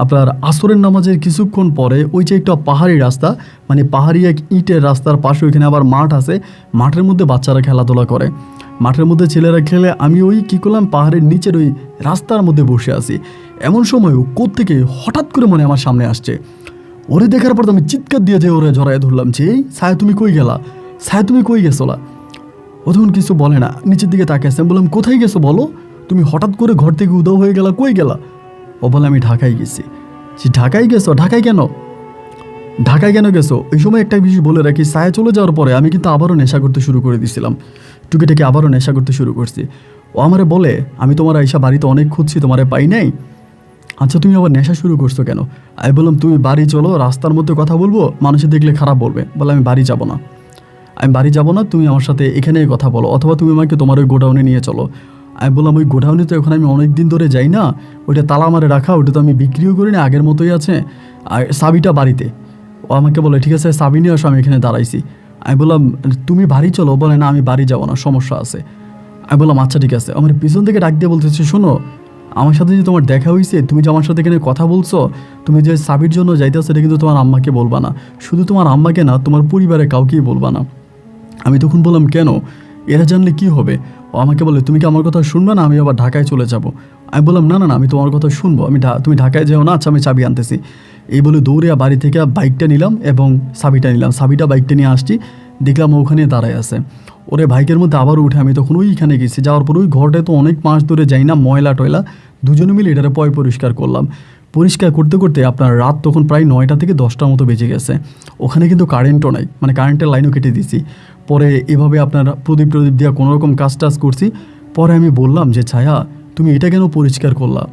আপনার আসরের নামাজের কিছুক্ষণ পরে, ওই যে একটা পাহাড়ি রাস্তা, মানে পাহাড়ি এক ইটের রাস্তার পাশে, ওইখানে আবার মাঠ আছে, মাঠের মধ্যে বাচ্চারা খেলাধুলা করে, মাঠের মধ্যে ছেলেরা খেলে। আমি ওই কী করলাম, পাহাড়ের নিচের ওই রাস্তার মধ্যে বসে আছি। এমন সময় ও কোত্থেকে হঠাৎ করে মনে আমার সামনে আসছে। ওরে দেখার পর তো আমি চিৎকার দিয়ে যে ওরে জড়াই ধরলাম যে, এই ছায়া তুমি কই গেলা? ছায়া তুমি কই গেছোলা? ও তখন কিছু বলে না, নিচের দিকে তাকিয়েছে। আমি বললাম, কোথায় গেছো বলো? তুমি হঠাৎ করে ঘর থেকে উধাও হয়ে গেলা, কই গেলা? ও বলে, আমি ঢাকায় গেছি। ঢাকায় গেছো? ঢাকায় কেন গেছো? এই সময় একটা বিষয় বলে রাখি, ছায়া চলে যাওয়ার পরে আমি কিন্তু আবারও নেশা করতে শুরু করে দিয়েছিলাম, টুকিটাকি আবারও নেশা করতে শুরু করছি। ও আমারে বলে, আমি তোমার আইসা বাড়িতে অনেক খুঁজছি, তোমারে পাই নাই। আচ্ছা, তুমি আবার নেশা শুরু করছো কেন? আমি বললাম, তুমি বাড়ি চলো, রাস্তার মধ্যে কথা বলবো, মানুষে দেখলে খারাপ বলবে। বলে, আমি বাড়ি যাব না, তুমি আমার সাথে এখানেই কথা বলো, অথবা তুমি আমাকে তোমার ওই গোডাউনে নিয়ে চলো। আমি বললাম, ওই গোডাউনে তো এখন আমি অনেক দিন ধরে যাই না, ওইটা তালা মারে রাখা, ওইটা তো আমি বিক্রিও করি না, আগের মতোই আছে, আর চাবিটা বাড়িতে। ও আমাকে বলে, ঠিক আছে চাবি নিয়ে আসো, আমি এখানে দাঁড়াইছি। আমি বললাম, তুমি বাড়ি চলো। বলে, না আমি বাড়ি যাবো না, সমস্যা আছে। আমি বললাম, আচ্ছা ঠিক আছে। আমার পিছন থেকে ডাক দিয়ে বলতেছে, শোনো, আমার সাথে যে তোমার দেখা হয়েছে, তুমি যে আমার সাথে এখানে কথা বলছো, তুমি যে চাবির জন্য যাইতেছো, এটা কিন্তু তোমার আম্মাকে বলবা না, শুধু তোমার আম্মাকে না, তোমার পরিবারে কাউকেই বলবা না। আমি তখন বললাম, কেন? এরা জানলে কি হবে? ও আমাকে বলে, তুমি কি আমার কথা শুনবে না? আমি আবার ঢাকায় চলে যাব। আমি বললাম, না, আমি তোমার কথা শুনবো, তুমি ঢাকায় যাও না, আচ্ছা আমি চাবি আনতেছি। এই বলে দৌড়ে বাড়ি থেকে বাইকটা নিলাম এবং চাবিটা বাইকটা নিয়ে আসছি। দেখলাম ওখানে দাঁড়ায় আছে। ওরে বাইকের মধ্যে আবার উঠে আমি তখন ওইখানে গেছি। যাওয়ার পর ওই ঘরটায় তো অনেক মাস ধরে যাই না, ময়লা টয়লা, দুজনে মিলে এটারে পরিষ্কার করলাম। পরিষ্কার করতে করতে আপনার রাত তখন প্রায় 9টা থেকে 10টার মতো বেজে গেছে। ওখানে কিন্তু কারেন্টও নাই, মানে কারেন্টের লাইনও কেটে দিয়েছি। পরে এভাবে আপনার প্রদীপ টদীপ দিয়ে কোনোরকম কাজ টাজ করছি। পরে আমি বললাম যে ছায়া, তুমি এটা কেন পরিষ্কার করলা,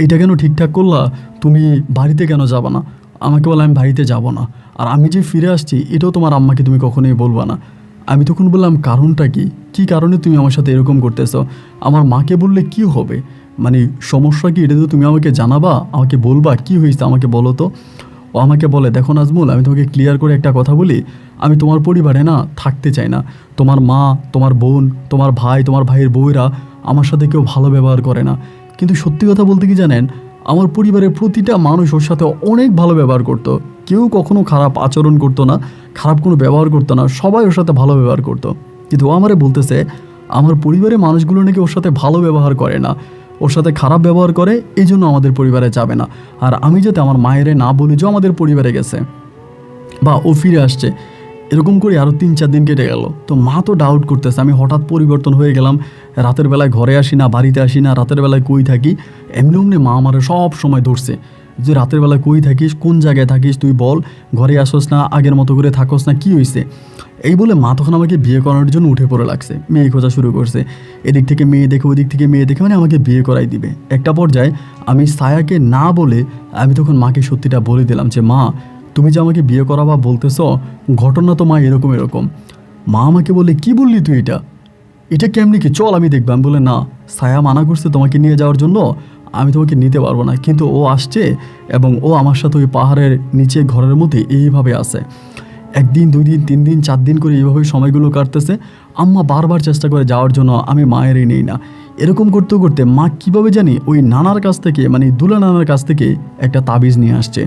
এটা কেন ঠিকঠাক করলা, তুমি বাড়িতে কেন যাবা না? আমাকে বলে আমি বাড়িতে যাব না, আর আমি যে ফিরে আসছি এটাও তোমার আম্মাকে তুমি কখনোই বলবা না। আমি তখন বললাম কারণটা কি, কী কারণে তুমি আমার সাথে এরকম করতেছো? আমার মাকে বললে কি হবে, মানে সমস্যা কি এটা তো তুমি আমাকে জানাবা, আমাকে বলবা কি হয়েছে আমাকে বলো তো। ও আমাকে বলে দেখো নাজমুল, আমি তোমাকে ক্লিয়ার করে একটা কথা বলি, আমি তোমার পরিবারে না থাকতে চাই না। তোমার মা, তোমার বোন, তোমার ভাই, তোমার ভাইয়ের বউয়েরা আমার সাথে কেউ ভালো ব্যবহার করে না। কিন্তু সত্যি কথা বলতে কি জানেন, আমার পরিবারের প্রতিটা মানুষ ওর সাথে অনেক ভালো ব্যবহার করতো। কেউ কখনো খারাপ আচরণ করতো না, খারাপ কোনো ব্যবহার করতো না, সবাই ওর সাথে ভালো ব্যবহার করতো। কিন্তু ও আমারে বলতেছে আমার পরিবারের মানুষগুলো নাকি ওর সাথে ভালো ব্যবহার করে না, ওর সাথে খারাপ ব্যবহার করে, এই জন্য আমাদের পরিবারে যাবে না। আর আমি যাতে আমার মায়েরে না বলি যে আমাদের পরিবারে গেছে বা ও ফিরে আসছে, এরকম করে আরও 3-4 দিন কেটে গেল। তো মা তো ডাউট করতেছে আমি হঠাৎ পরিবর্তন হয়ে গেলাম, রাতের বেলায় ঘরে আসি না, বাড়িতে আসি না, রাতের বেলায় কই থাকি। এমনি অমনি মা আমারে সব সময় ধরছে যে রাতের বেলায় কই থাকিস, কোন জায়গায় থাকিস, তুই বল, ঘরে আসোস না, আগের মতো করে থাকোস না, কী হয়েছে? এই বলে মা তখন আমাকে বিয়ে করানোর জন্য উঠে পড়ে লাগছে, মেয়ে খোঁজা শুরু করছে। এদিক থেকে মেয়ে দেখে, ওদিক থেকে মেয়ে দেখে, মানে আমাকে বিয়ে করাই দিবে। একটা পর্যায়ে আমি ছায়াকে না বলে আমি তখন মাকে সত্যিটা বলে দিলাম যে মা, তুমি যে আমাকে বিয়ে করাবা বলতেছ, ঘটনা তো মা এরকম এরকম। মা আমাকে বলে কি বললি তুই, এটা কেমনি কি, চল আমি দেখবো। আমি বলে না, ছায়া মানা করছে তোমাকে নিয়ে যাওয়ার জন্য, আমি তোমাকে নিতে পারবো না। কিন্তু ও আসছে এবং ও আমার সাথে ওই পাহাড়ের নিচে ঘরের মধ্যে এইভাবে আছে। 1 দিন 2 দিন 3 দিন 4 দিন করে এইভাবে সময়গুলো কাটতেছে। আম্মা বারবার চেষ্টা করে যাওয়ার জন্য, আমি মায়েরই নেই না। এরকম করতে করতে মা কীভাবে জানি ওই নানার কাছ থেকে, মানে দুলা নানার কাছ থেকে একটা তাবিজ নিয়ে আসছে।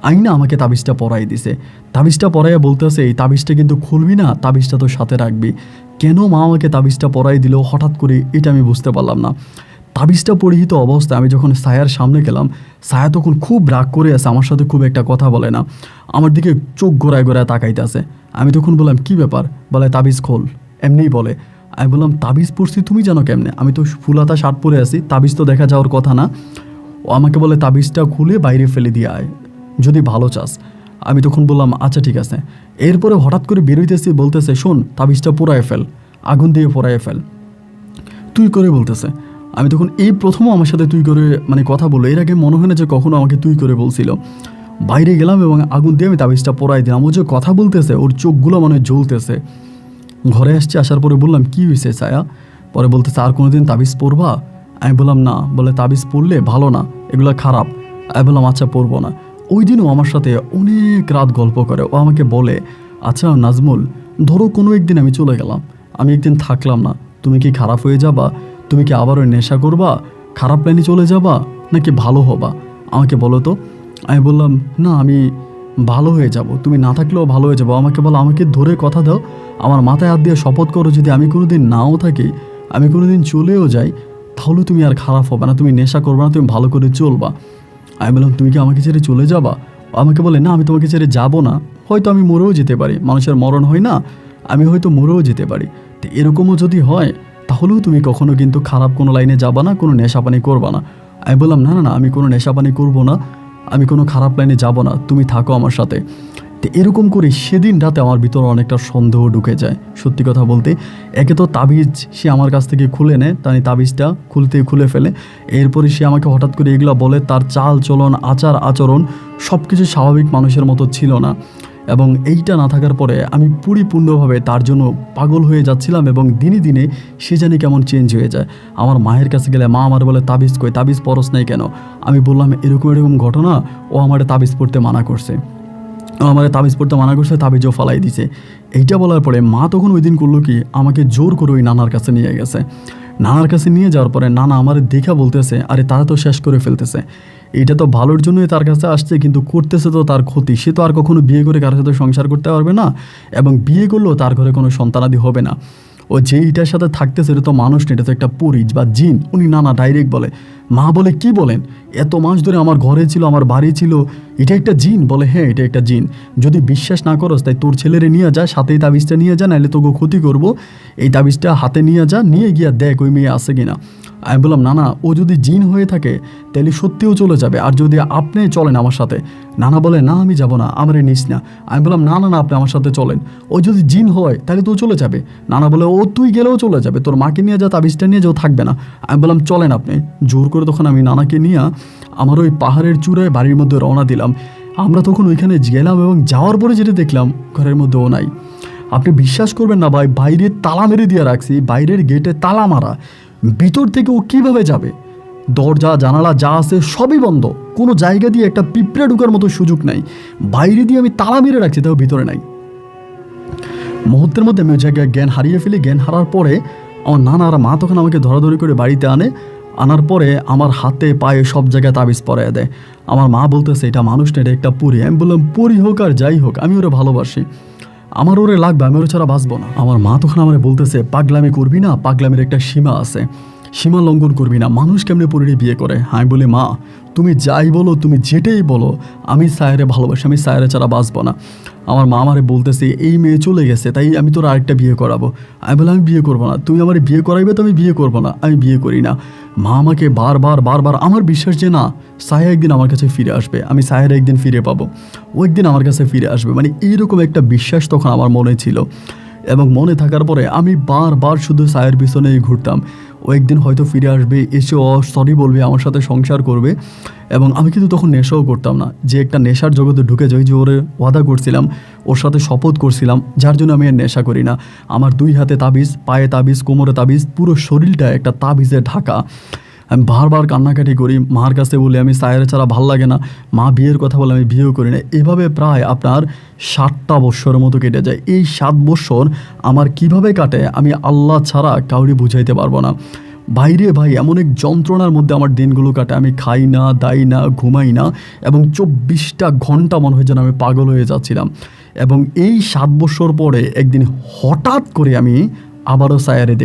আইনা আমাকে তাবিজটা পরাই দিছে। তাবিজটা পরাইয়া বলতেছে এই তাবিজটা কিন্তু খুলবি না, তাবিজটা তো সাথে রাখবি। কেন মা আমাকে তাবিজটা পরাই দিল হঠাৎ করে, এটা আমি বুঝতে পারলাম না। তাবিজটা পরিহিত অবস্থায় আমি যখন ছায়ার সামনে গেলাম, ছায়া তখন খুব রাগ করে আছে, আমার সাথে খুব একটা কথা বলে না, আমার দিকে চোখ ঘোরায় ঘোরায় তাকাইতে আছে। আমি তখন বললাম কি ব্যাপার, বলে তাবিজ খোল, এমনিই বলে। আমি বললাম তাবিজ পড়ছি তুমি জানো কেমনে, আমি তো ফুলাতা শার্ট পরে আছি, তাবিজ তো দেখা যাওয়ার কথা না। ও আমাকে বলে তাবিজটা খুলে বাইরে ফেলে দিয়ে আয় যদি ভালো চাস। আমি তখন বললাম আচ্ছা ঠিক আছে। এরপরে হঠাৎ করে বেরোইতেছি, বলতেছে শোন তাবিজটা পোড়ায় ফেল, আগুন দিয়ে পোড়ায় ফেল, তুই করে বলতেছে। আমি তখন এই প্রথমও আমার সাথে তুই করে মানে কথা বললো, এর আগে মনে হয় না যে কখনো আমাকে তুই করে বলছিল। বাইরে গেলাম এবং আগুন দিয়ে আমি তাবিজটা পোড়াই দিলাম। ও যে কথা বলতেছে ওর চোখগুলো মনে হয় জ্বলতেছে। ঘরে আসছি, আসার পরে বললাম কি হয়েছে ছায়া? পরে বলতেছে আর কোনোদিন তাবিজ পড়বা? আমি বললাম না। বলে তাবিজ পড়লে ভালো না, এগুলো খারাপ। আমি বললাম আচ্ছা পড়বো না। ওই দিনও আমার সাথে অনেক রাত গল্প করে। ও আমাকে বলে আচ্ছা নাজমুল, ধরো কোনো একদিন আমি চলে গেলাম, আমি একদিন থাকলাম না, তুমি কি খারাপ হয়ে যাবা? তুমি কি আবার ওই নেশা করবা, খারাপ লাইনে চলে যাবা, নাকি ভালো হবা? আমাকে বলো তো। আমি বললাম না, আমি ভালো হয়ে যাব, তুমি না থাকলেও ভালো হয়ে যাবো। আমাকে বলো, আমাকে ধরে কথা দাও, আমার মাথায় হাত দিয়ে শপথ করো, যদি আমি কোনো দিন নাও থাকি, আমি কোনো দিন চলেও যাই, তাহলে তুমি আর খারাপ হবে না, তুমি নেশা করবে না, তুমি ভালো করে চলবা। আমি বললাম তুমি কি আমাকে ছেড়ে চলে যাবা? আমাকে বলে না, আমি তোমাকে ছেড়ে যাব না, হয়তো আমি মরেও যেতে পারি, মানুষের মরণ হয় না, আমি হয়তো মরেও যেতে পারি। তো এরকমও যদি হয় তাহলেও তুমি কখনো কিন্তু খারাপ কোনো লাইনে যাবা না, কোনো নেশাপানি করবা না। আমি বললাম না না না, আমি কোনো নেশাপানি করবো না, আমি কোনো খারাপ লাইনে যাব না, তুমি থাকো আমার সাথে। তো এরকম করে সেদিন রাতে আমার ভিতরে অনেকটা সন্দেহ ঢুকে যায়। সত্যি কথা বলতে, একে তো তাবিজ সে আমার কাছ থেকে খুলে নেয়, তাই তাবিজটা খুলে ফেলে। এরপরে সে আমাকে হঠাৎ করে এগুলো বলে, তার চাল চলন আচার আচরণ সব কিছু স্বাভাবিক মানুষের মতো ছিল না। এবং এইটা না থাকার পরে আমি পরিপূর্ণভাবে তার জন্য পাগল হয়ে যাচ্ছিলাম এবং দিনে দিনে সে জানি কেমন চেঞ্জ হয়ে যায়। আমার মায়ের কাছে গেলে মা আমার বলে তাবিজ কই, তাবিজ পরশ নাই কেন? আমি বললাম এরকম এরকম ঘটনা, ও আমার তাবিজ পড়তে মানা করছে, আমার তাবিজ পড়তে মানা করছে, তাবিজও ফালাই দিছে। এইটা বলার পরে মা তখন ওই দিন করলো কি, আমাকে জোর করে ওই নানার কাছে নিয়ে গেছে। নানার কাছে নিয়ে যাওয়ার পরে নানা আমার দেখা বলতেছে আরে তারা তো শেষ করে ফেলতেছে, এটা তো ভালোর জন্যই তার কাছে আসছে, কিন্তু করতেছে তো তার ক্ষতি। সে তো আর কখনো বিয়ে করে কারোর সাথে সংসার করতে পারবে না, এবং বিয়ে করলেও তার ঘরে কোনো সন্তানাদি হবে না। ও যে এটার সাথে থাকতেছে এটা তো মানুষ না, এটা তো একটা পরিজ বা জিন। উনি নানা ডাইরেক্ট বলে। মা বলে কি বলেন, এত মাস ধরে আমার ঘরে ছিল, আমার বাড়ি ছিল, এটা একটা জিন? বলে হ্যাঁ, এটা একটা জিন। যদি বিশ্বাস না করস তাই তোর ছেলেরে নিয়ে যা, সাথে এই তাবিজটা নিয়ে যা, নাহলে তোকে ক্ষতি করব। এই তাবিজটা হাতে নিয়ে যা, নিয়ে গিয়া দেখ ওই মেয়ে আছে কিনা। আমি বললাম না না, ও যদি জিন হয়ে থাকে তাহলে সত্যিও চলে যাবে, আর যদি আপনি চলেন আমার সাথে। নানা বলে না আমি যাব না, আমারে নিস না। আমি বললাম না না না, আপনি আমার সাথে চলেন, ও যদি জিন হয় তাহলে তো চলে যাবে। নানা বলে ও তুই গেলেও চলে যাবে, তোর মাকে নিয়ে যা, তাবিজটা নিয়ে যাও, থাকবে না। আমি বললাম চলেন আপনি। জোর করে তখন আমি নানাকে নিয়ে আমার ওই পাহাড়ের চূড়ায় বাড়ির মধ্যে রওনা দিলাম। আমরা তখন ওইখানে গেলাম এবং যাওয়ার পরে যেটা দেখলাম, ঘরের মধ্যে ও নাই। আপনি বিশ্বাস করবেন না ভাই, বাইরে তালা মেরে দিয়ে রাখছি, বাইরের গেটে তালা মারা, ভিতর থেকে ও কীভাবে যাবে? দরজা জানালা যা আছে সবই বন্ধ, কোনো জায়গা দিয়ে একটা পিঁপড়ে ঢোকার মতো সুযোগ নাই। বাইরে দিয়ে আমি তালা মেরে রাখছি, তাও ভিতরে নাই। মুহূর্তের মধ্যে আমি ওই জায়গায় জ্ঞান হারিয়ে ফেলি। জ্ঞান হারার পরে আমার নানা আর মা তখন আমাকে ধরাধরি করে বাড়িতে আনার পরে আমার হাতে পায়ে সব জায়গায় তাবিজ পরাইয়া দেয়। আমার মা বলতেছে এটা মানুষ না, এটা একটা পরী। আমি বললাম পরী হোক আর যাই হোক, আমি ওরে ভালোবাসি, আমার ওরে লাগবে, আমি ওরে ছাড়া বাঁচবো না। আমার মা তখন আমার বলতেছে পাগলামি করবি না, পাগলামির একটা সীমা আছে, সীমা লঙ্ঘন করবি না, মানুষ কেমনে পরীরে বিয়ে করে। আমি বলি মা তুমি যাই বলো, তুমি যেটাই বলো, আমি সায়রে ভালোবাসি, আমি সায়রে ছাড়া বাঁচবো না। আমার মা আমারে বলতেছে এই মেয়ে চলে গেছে, তাই আমি তোর আরেকটা বিয়ে করাবো। আমি বললাম আমি বিয়ে করবো না, তুমি আমার বিয়ে করাইবে তো আমি বিয়ে করবো না, আমি বিয়ে করি না। মা আমাকে বারবার, আমার বিশ্বাস যে না সায়া একদিন আমার কাছে ফিরে আসবে, আমি সায়ার একদিন ফিরে পাবো, ও একদিন আমার কাছে ফিরে আসবে, মানে এইরকম একটা বিশ্বাস তখন আমার মনে ছিল। এবং মনে থাকার পরে আমি বারবার শুধু সায়ের পিছনেই ঘুরতাম, ও একদিন হয়তো ফিরে আসবে, এসে ও সরি বলবে, আমার সাথে সংসার করবে। এবং আমি কিন্তু তখন নেশাও করতাম না, যে একটা নেশার জগতে ঢুকে যাই, যে ওরে ওয়াদা করছিলাম, ওর সাথে শপথ করছিলাম, যার জন্য আমি আর নেশা করি না। আমার 2 হাতে তাবিজ, পায়ে তাবিজ, কোমরে তাবিজ, পুরো শরীরটা একটা তাবিজে ঢাকা। আমি বারবার কান্নাকাটি করি, মার কাছে বলি আমি সায়ের ছাড়া ভাল লাগে না, মা বিয়ের কথা বলে আমি বিয়েও করি না। এভাবে প্রায় আপনার 7টা বৎসরের মতো কেটে যায়। এই 7 বৎসর আমার কিভাবে কাটে আমি আল্লাহ ছাড়া কাউরি বুঝাইতে পারবো না। বাইরে ভাই এমন এক যন্ত্রণার মধ্যে আমার দিনগুলো কাটে, আমি খাই না, দাই না, ঘুমাই না, এবং 24টা ঘন্টা মনে হয় যেন আমি পাগল হয়ে যাচ্ছিলাম। এবং এই 7 বৎসর পরে একদিন হঠাৎ করে আমি আবারও সায়ারে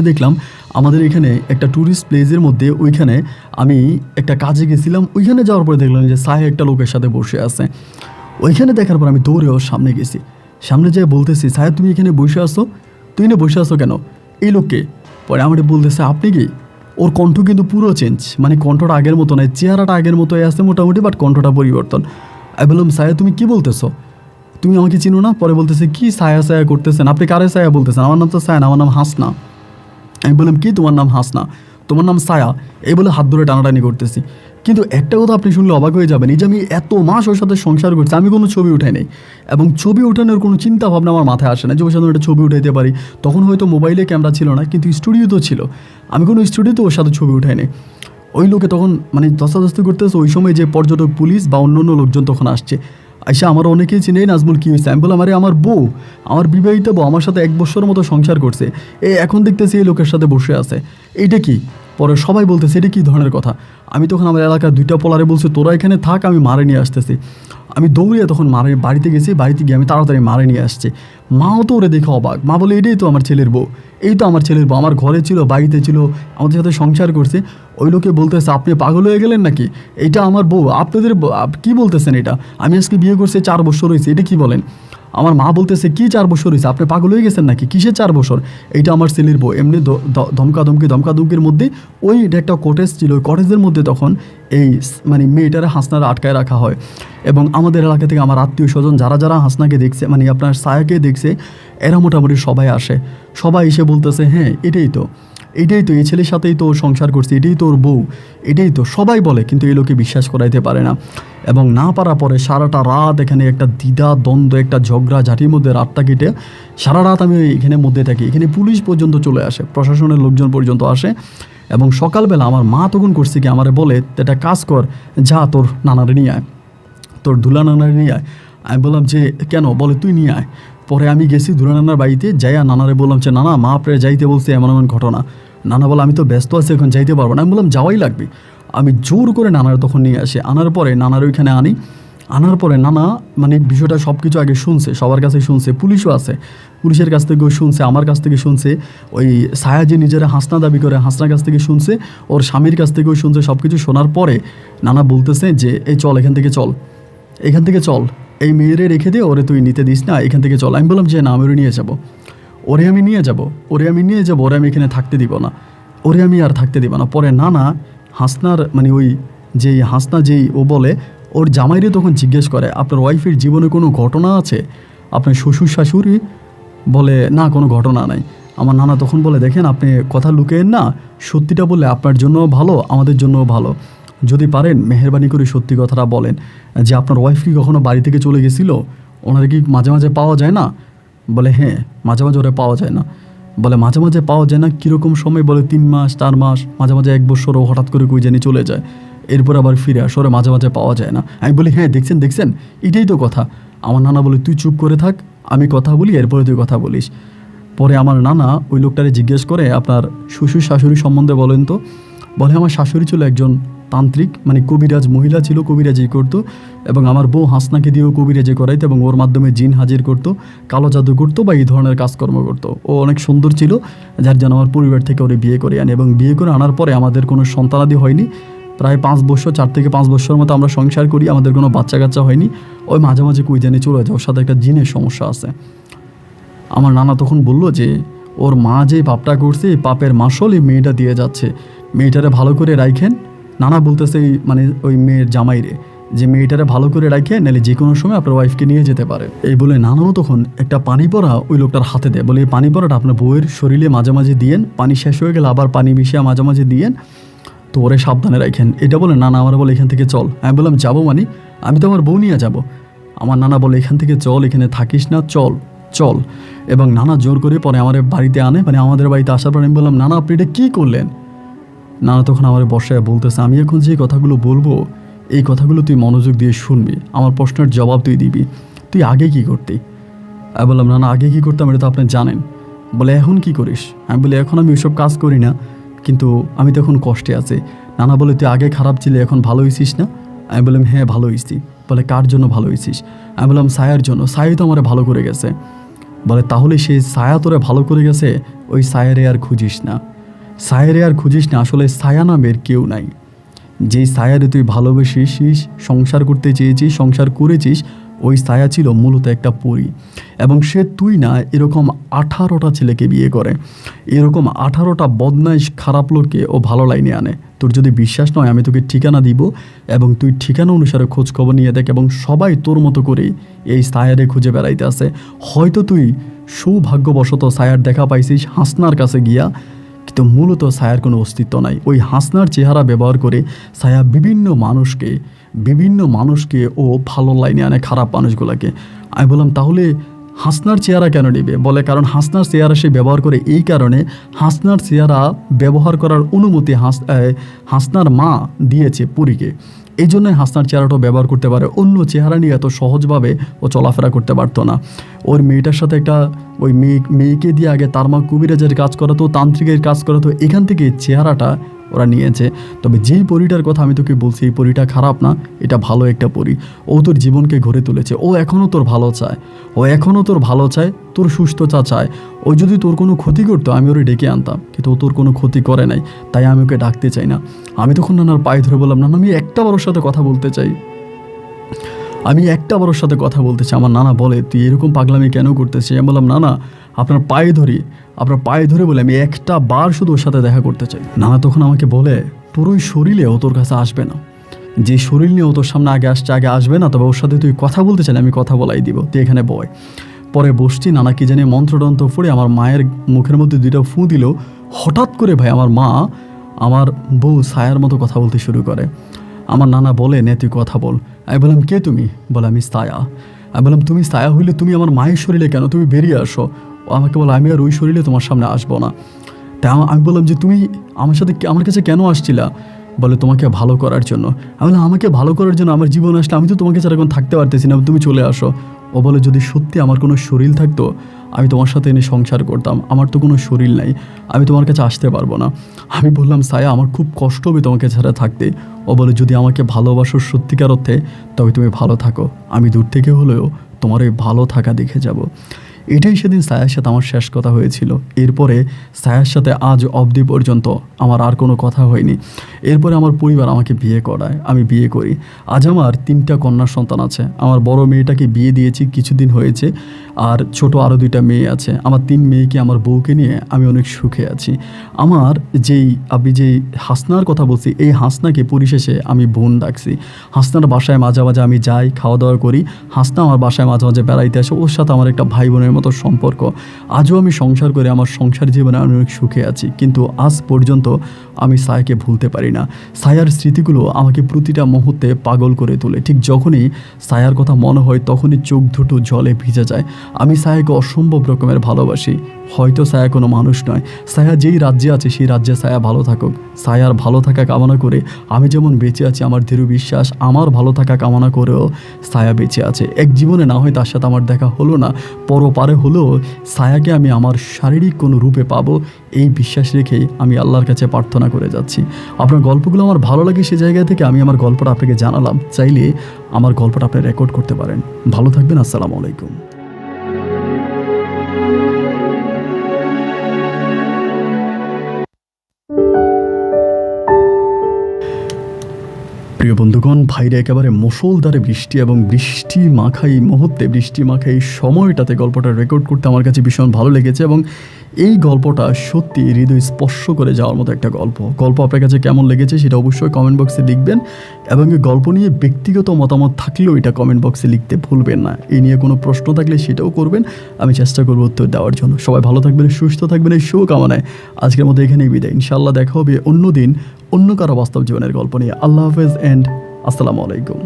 দেখলাম আমাদের এখানে একটা ট্যুরিস্ট প্লেসের মধ্যে, ওইখানে আমি একটা কাজে গেছিলাম। ওইখানে যাওয়ার পরে দেখলাম যে সায়া একটা লোকের সাথে বসে আছে। ওইখানে দেখার পর আমি দৌড়ে ওর সামনে গেছি, সামনে যেয়ে বলতেছি সায়া তুমি এখানে বসে আসো, তুই না বসে আসো কেন, এই লোককে? পরে আমাকে বলতেছে আপনি কি? ওর কণ্ঠ কিন্তু পুরো চেঞ্জ, মানে কণ্ঠটা আগের মতো নয়, চেহারাটা আগের মতোই আছে মোটামুটি, বাট কণ্ঠটা পরিবর্তন। আমি বললাম সায়া তুমি কি বলতেছো, তুমি আমাকে চিনো না? পরে বলতেছে কি সায়া সায়া করতেছেন, আপনি কারে সায়া বলতেছেন? আমার নাম তো সায়া না, আমার নাম হাসনা। আমি বললাম কি তোমার নাম হাসনা, তোমার নাম সায়া, এই বলে হাত ধরে টানাটানি করতেছি। কিন্তু একটা কথা আপনি শুনলে অবাক হয়ে যাবেন, এই যে আমি এত মাস ওর সাথে সংসার করছি, আমি কোনো ছবি উঠাই নাই, এবং ছবি ওঠানোর কোনো চিন্তা ভাবনা আমার মাথায় আসে না যে ওর সাথে একটা ছবি উঠাইতে পারি। তখন হয়তো মোবাইলে ক্যামেরা ছিল না, কিন্তু স্টুডিও তো ছিল, আমি কোনো স্টুডিওতে ওর সাথে ছবি উঠাই নাই। ওই লোকে তখন মানে ধস্তাধস্তি করতেছে, ওই সময় যে পর্যটক পুলিশ বা অন্য অন্য লোকজন তখন আসছে, আইসা আমার অনেকেই চিনে, নাজমুল কী হয়েছে? আমি বললাম আরে আমার বউ, আমার বিবাহিত বউ আমার সাথে 1 বছরের মতো সংসার করছে, এখন দেখতেছি এই লোকের সাথে বসে আছে, এইটা কি? পরে সবাই বলতেছে এটা কী ধরনের কথা। আমি তখন আমার এলাকার 2টা পোলারে বলছে তোরা এখানে থাক, আমি মারে নিয়ে আসতেছি। আমি দৌড়িয়ে তখন মারে বাড়িতে গেছি, বাড়িতে গিয়ে আমি তাড়াতাড়ি মারে নিয়ে আসছি। মাও তো ওরে দেখে অবাক, মা বলে এটাই তো আমার ছেলের বউ, এই তো আমার ছেলের বউ, আমার ঘরে ছিল, বাড়িতে ছিল, আমাদের সাথে সংসার করছে। ওই লোকে বলতেছে আপনি পাগল হয়ে গেলেন নাকি, এটা আমার বউ, আপনাদের কী বলতেছেন এটা? আমি আজকে বিয়ে করছি 4 বছর হয়েছে, এটা কি বলেন? আমার মা বলতেছে কি 4 বছর হয়েছে, আপনি পাগল হয়ে গেছেন নাকি, কিসের 4 বছর? এইটা আমার ছেলের বউ। এমনি ধমকাধমকির মধ্যে ওই একটা কটেজ ছিল, ওই কটেজের মধ্যে তখন এই মানে মেয়েটারে হাসনারা আটকায় রাখা হয়। এবং আমাদের এলাকা থেকে আমার আত্মীয় স্বজন যারা হাসনাকে দেখছে, মানে আপনার সায়াকে দেখছে, এরা মোটামুটি সবাই আসে, সবাই এসে বলতেছে হ্যাঁ এটাই তো, এই ছেলের সাথেই তো সংসার করছে, এটাই তো ওর বউ, এটাই তো সবাই বলে, কিন্তু এই লোকে বিশ্বাস করাইতে পারে না। এবং না পারার পরে সারাটা রাত এখানে একটা দ্বিধা দ্বন্দ্ব, একটা ঝগড়া ঝাঁটির মধ্যে রাতটা কেটে সারা রাত আমি এখানে মধ্যে থাকি। এখানে পুলিশ পর্যন্ত চলে আসে, প্রশাসনের লোকজন পর্যন্ত আসে। এবং সকালবেলা আমার মা তখন করছে কি আমারে বলে একটা কাজ কর, যা তোর নানারে নিয়ে আয়, তোর ধুলা নানারে নিয়ে আয়। আমি বললাম যে কেন? বলে তুই নিয়ে আয়। পরে আমি গেছি ধুলা নানার বাড়িতে, যাইয়া নানারে বললাম যে নানা মা আপনার যাইতে বলছে এমন এমন ঘটনা। নানা বলে আমি তো ব্যস্ত আছি, এখন যাইতে পারবো না। আমি বললাম যাওয়াই লাগবে। আমি জোর করে নানার তখন নিয়ে আসি, আনার পরে নানার ওইখানে আনার পরে নানা মানে বিষয়টা সব কিছু আগে শুনছে, সবার কাছেই শুনছে, পুলিশও আছে, পুলিশের কাছ থেকেও শুনছে, আমার কাছ থেকে শুনছে, ওই ছায়া যে নিজেরা হাসনা দাবি করে হাসনার কাছ থেকে শুনছে, ওর স্বামীর কাছ থেকেও শুনছে। সব কিছু শোনার পরে নানা বলতেছে যে এই চল এখান থেকে চল, এখান থেকে চল, এই মেয়েরে রেখে দিয়ে ওরে তুই নিতে দিস না, এখান থেকে চল। আমি বললাম যে না, আমি ওরে নিয়ে যাব, ওরে আমি নিয়ে যাব, ওরে আমি নিয়ে যাব, ওরে আমি এখানে থাকতে দিব না, ওরে আমি আর থাকতে দিব না। পরে নানা হাসনার মানে ওই যেই হাসনা যেই ও বলে ওর জামাইরে তখন জিজ্ঞেস করে আপনার ওয়াইফের জীবনে কোনো ঘটনা আছে? আপনার শ্বশুর শাশুড়ি বলে না, কোনো ঘটনা নাই। আমার নানা তখন বলে দেখেন আপনি কথা লুকেন না, সত্যিটা বললে আপনার জন্যও ভালো, আমাদের জন্যও ভালো। যদি পারেন মেহেরবানি করে সত্যি কথাটা বলেন যে আপনার ওয়াইফ কি কখনো বাড়ি থেকে চলে গেছিলো? ওনার কি মাঝে মাঝে পাওয়া যায় না? বলে হ্যাঁ, মাঝে মাঝে ওরা পাওয়া যায় না। বলে মাঝে মাঝে পাওয়া যায় না কীরকম সময়? বলে 3 মাস 4 মাস, মাঝে মাঝে 1 বছরও হঠাৎ করে কই জানি চলে যায়, এরপর আবার ফিরে আসে, ওরা মাঝে মাঝে পাওয়া যায় না। আমি বলি হ্যাঁ দেখছেন দেখছেন, এটাই তো কথা। আমার নানা বলে তুই চুপ করে থাক, আমি কথা বলি এরপরে তুই কথা বলিস। পরে আমার নানা ওই লোকটারে জিজ্ঞেস করে আপনার শ্বশুর শাশুড়ি সম্বন্ধে বলেন তো। বলে আমার শাশুড়ি ছিল একজন তান্ত্রিক, মানে কবিরাজ মহিলা ছিল, কবিরাজি করতো, এবং আমার বউ হাসনাকে দিয়েও কবিরাজি করাইতো এবং ওর মাধ্যমে জিন হাজির করতো, কালো জাদু করতো বা এই ধরনের কাজকর্ম করতো। ও অনেক সুন্দর ছিল, যার জন্য আমার পরিবার থেকে ওরে বিয়ে করে আনে, এবং বিয়ে করে আনার পরে আমাদের কোনো সন্তানাদি হয়নি। প্রায় 5 বছর, 4 থেকে 5 বছর মতো আমরা সংসার করি, আমাদের কোনো বাচ্চা কাচ্চা হয়নি। ওই মাঝে মাঝে কই জানি চলে যায়, ওর সাথে একটা জিনের সমস্যা আছে। আমার নানা তখন বলল যে ওর মা যে পাপটা করছে এই পাপের মাসল এই মেয়েটা দিয়ে যাচ্ছে, মেয়েটারে ভালো করে রাখেন। নানা বলতেছে মানে ওই মেয়ের জামাইরে যে মেয়েটারে ভালো করে রাখেন, নাহলে যে কোনো সময় আপনার ওয়াইফকে নিয়ে যেতে পারে। এই বলে নানাও তখন একটা পানি পড়া ওই লোকটার হাতে দেয়, বলে এই পানি পড়াটা আপনার বউয়ের শরীরে মাঝে মাঝে দিয়েন, পানি শেষ হয়ে গেলে আবার পানি মিশিয়ে মাঝে মাঝে দিয়েন, তো ওরে সাবধানে রাখেন। এটা বলে নানা আমার বলে এখান থেকে চল। আমি বললাম যাবো মানে? আমি তো আমার বউ নিয়ে যাব। আমার নানা বলে এখান থেকে চল, এখানে থাকিস না, চল চল। এবং নানা জোর করে পরে আমার বাড়িতে আনে, মানে আমাদের বাড়িতে আসার পর আমি বললাম নানা আপনি এটা কী করলেন? নানা তখন আমার বসায় বলতেছে আমি এখন যে কথাগুলো বলবো এই কথাগুলো তুই মনোযোগ দিয়ে শুনবি, আমার প্রশ্নের জবাব তুই দিবি। তুই আগে কি করতি? আমি বললাম নানা আগে কী করতাম এটা তো আপনি জানেন। বলে এখন কি করিস? আমি বলি এখন আমি ওইসব কাজ করি না, কিন্তু আমি তো এখন কষ্টে আছি। নানা বলে তুই আগে খারাপ ছিলি এখন ভালো হয়েছিস না? আমি বললাম হ্যাঁ ভালো হয়েছি। বলে কার জন্য ভালো হয়েছিস? আমি বললাম ছায়ার জন্য, ছায়াই তো আমার ভালো করে গেছে। বলে তাহলে সেই ছায়া তোরে ভালো করে গেছে, ওই ছায়ারে আর খুঁজিস না, ছায়ারে আর খুঁজিস না। আসলে ছায়া নামের কেউ নাই। যেই ছায়ারে তুই ভালোবেসেছিস, সংসার করতে চেয়েছিস, সংসার করেছিস, ওই ছায়া ছিল মূলত একটা পরী। এবং সে তুই না এরকম 18টা ছেলেকে বিয়ে করে, এরকম 18টা বদমাইশ খারাপ লোককে ও ভালো লাইনে আনে। তোর যদি বিশ্বাস নয় আমি তোকে ঠিকানা দিব, এবং তুই ঠিকানা অনুসারে খোঁজ খবর নিয়ে দেখ, এবং সবাই তোর মতো করেই এই ছায়ারে খুঁজে বেড়াইতে আসে। হয়তো তুই সৌভাগ্যবশত ছায়ার দেখা পাইছিস হাসনার কাছে গিয়া, কিন্তু মূলত ছায়ার কোনো অস্তিত্ব নাই। ওই হাসনার চেহারা ব্যবহার করে ছায়া বিভিন্ন মানুষকে ও ভালো লাইনে আনে, খারাপ মানুষগুলোকে। আমি বললাম তাহলে হাসনার চেহারা কেন নেবে? বলে কারণ হাসনার চেহারা সে ব্যবহার করে এই কারণে, হাসনার চেহারা ব্যবহার করার অনুমতি হাসনার মা দিয়েছে পরীকে, এই জন্যই হাসনার চেহারাটাও ব্যবহার করতে পারে। অন্য চেহারা নিয়ে এত সহজভাবে ও চলাফেরা করতে পারতো না। ওর মেয়েটার সাথে একটা ওই মেয়েকে দিয়ে আগে তার মা কবিরাজের কাজ করাতো, তান্ত্রিকের কাজ করাতো, এখান থেকে চেহারাটা ওরা নিয়েছে। তবে যেই পরীটার কথা আমি তোকে বলছি এই পরীটা খারাপ না, এটা ভালো একটা পরী। ও তোর জীবনকে গড়ে তুলেছে, ও এখনও তোর ভালো চায়, ও এখনও তোর ভালো চায়, তোর সুস্থতা চায়। ও যদি তোর কোনো ক্ষতি করতো আমি ওরে ডেকে আনতাম, কিন্তু ও তোর কোনো ক্ষতি করে নাই, তাই আমি ওকে ডাকতে চাই না। আমি তখন নানার পায়ে ধরে বললাম নানা আমি একটা বারের সাথে কথা বলতে চাই, আমি একটা বারের সাথে কথা বলতে চাই। আমার নানা বলে তুই এরকম পাগলামি কেন করতেছিস? আমি বললাম নানা আপনার পায়ে ধরে বলে আমি একটা বার শুধু ওর সাথে দেখা করতে চাই। নানা তখন আমাকে বলে তোর ওই শরীরে ও তোর কাছে আসবে না, যে শরীর নিয়ে ও তোর সামনে আগে আসবে না, তবে ওর সাথে তুই কথা বলতে চাইলে আমি কথা বলাই দিব, তুই এখানে বয়। পরে বসছি, নানা কি জানি মন্ত্রতন্ত্র পড়ে আমার মায়ের মুখের মধ্যে 2টা ফু দিল। হঠাৎ করে ভাই আমার মা আমার বউ ছায়ার মতো কথা বলতে শুরু করে। আমার নানা বলে নে তুই কথা বল। আমি বললাম কে তুমি? বলে আমি ছায়া। আমি বললাম তুমি ছায়া হইলে তুমি আমার মায়ের শরীরে কেন? তুমি বেরিয়ে আসো। ও আমাকে বলে আমি আর ওই শরীরে তোমার সামনে আসবো না। তাই আমি বললাম যে তুমি আমার কাছে কেন আসছিলা? বলে তোমাকে ভালো করার জন্য। আমি বললাম আমাকে ভালো করার জন্য আমার জীবন আসলে? আমি তো তোমাকে ছাড়া এখন থাকতে পারতেছি না, তুমি চলে আসো। ও বলে যদি সত্যি আমার কোনো শরীর থাকতো আমি তোমার সাথে এনে সংসার করতাম, আমার তো কোনো শরীর নাই, আমি তোমার কাছে আসতে পারবো না। আমি বললাম সায়া আমার খুব কষ্ট হবে তোমাকে ছাড়া থাকতে। ও বলে যদি আমাকে ভালোবাসো সত্যিকার অর্থে তবে তুমি ভালো থাকো, আমি দূর থেকে হলেও তোমার এই ভালো থাকা দেখে যাব। এটাই সেদিন সায়ার সাথে আমার শেষ কথা হয়েছিল। এরপরে সায়ার সাথে আজ অবধি পর্যন্ত আমার আর কোনো কথা হয়নি। এরপরে আমার পরিবার আমাকে বিয়ে করায়, আমি বিয়ে করি। আজ আমার 3টা কন্যা সন্তান আছে। আমার বড় মেয়েটাকে বিয়ে দিয়েছি কিছুদিন হয়েছে, আর ছোট আরও 2টা মেয়ে আছে। আমার 3 মেয়েকে, আমার বউকে নিয়ে আমি অনেক সুখে আছি। আমার আমি যেই হাসনার কথা বলছি, এই হাসনাকে পরিশেষে আমি বোন ডাকছি। হাসনার বাসায় মাঝে মাঝে আমি যাই, খাওয়া দাওয়া করি। হাসনা আমার বাসায় মাঝে মাঝে বেড়াইতে আসে, ওর সাথে আমার একটা ভাই বোনের মতো সম্পর্ক। আজও আমি সংসার করে আমার সংসার জীবনে আমি অনেক সুখে আছি, কিন্তু আজ পর্যন্ত আমি সায়াকে ভুলতে পারি না। সায়ার স্মৃতিগুলো আমাকে প্রতিটা মুহূর্তে পাগল করে তোলে। ঠিক যখনই সায়ার কথা মনে হয় তখনই চোখ দুটো জলে ভিজে যায়। আমি সায়াকে অসম্ভব রকমের ভালোবাসি। হয়তো সায়া কোনো মানুষ নয়, সায়া যেই রাজ্যে আছে সেই রাজ্যে সায়া ভালো থাকুক। সায়ার ভালো থাকা কামনা করে আমি যেমন বেঁচে আছি, আমার দৃঢ় বিশ্বাস আমার ভালো থাকা কামনা করেও সায়া বেঁচে আছে। এক জীবনে না হয় তার সাথে আমার দেখা হলো না, পরপারে হলেও সায়াকে আমি আমার শারীরিক কোনো রূপে পাবো, এই বিশ্বাস রেখেই আমি আল্লাহর কাছে প্রার্থনা করে যাচ্ছি। আপনার গল্পগুলো আমার ভালো লাগে, সে জায়গা থেকে আমি আমার গল্পটা আপনাকে জানালাম। চাইলে আমার গল্পটা আপনি রেকর্ড করতে পারেন। ভালো থাকবেন। আসসালামু আলাইকুম। প্রিয় বন্ধুগণ, ভাইরে একেবারে মুষলধারে বৃষ্টি এবং বৃষ্টি মাখা এই মুহূর্তে, বৃষ্টি মাখা এই সময়টাতে গল্পটা রেকর্ড করতে আমার কাছে ভীষণ ভালো লেগেছে এবং এই গল্পটা সত্যি হৃদয় স্পর্শ করে যাওয়ার মতো একটা গল্প আপনার কাছে কেমন লেগেছে সেটা অবশ্যই কমেন্ট বক্সে লিখবেন এবং এই গল্প নিয়ে ব্যক্তিগত মতামত থাকলেও এটা কমেন্ট বক্সে লিখতে ভুলবেন না। এই নিয়ে কোনো প্রশ্ন থাকলে সেটাও করবেন, আমি চেষ্টা করবো উত্তর দেওয়ার জন্য। সবাই ভালো থাকবেন, সুস্থ থাকবেন, এই শুভকামনায় আজকের মতো এখানেই বিদায়। ইনশাআল্লাহ দেখা হবে অন্য দিন অন্য কারো বাস্তব জীবনের গল্প নিয়ে। আল্লাহ হাফেজ অ্যান্ড আসসালামু আলাইকুম।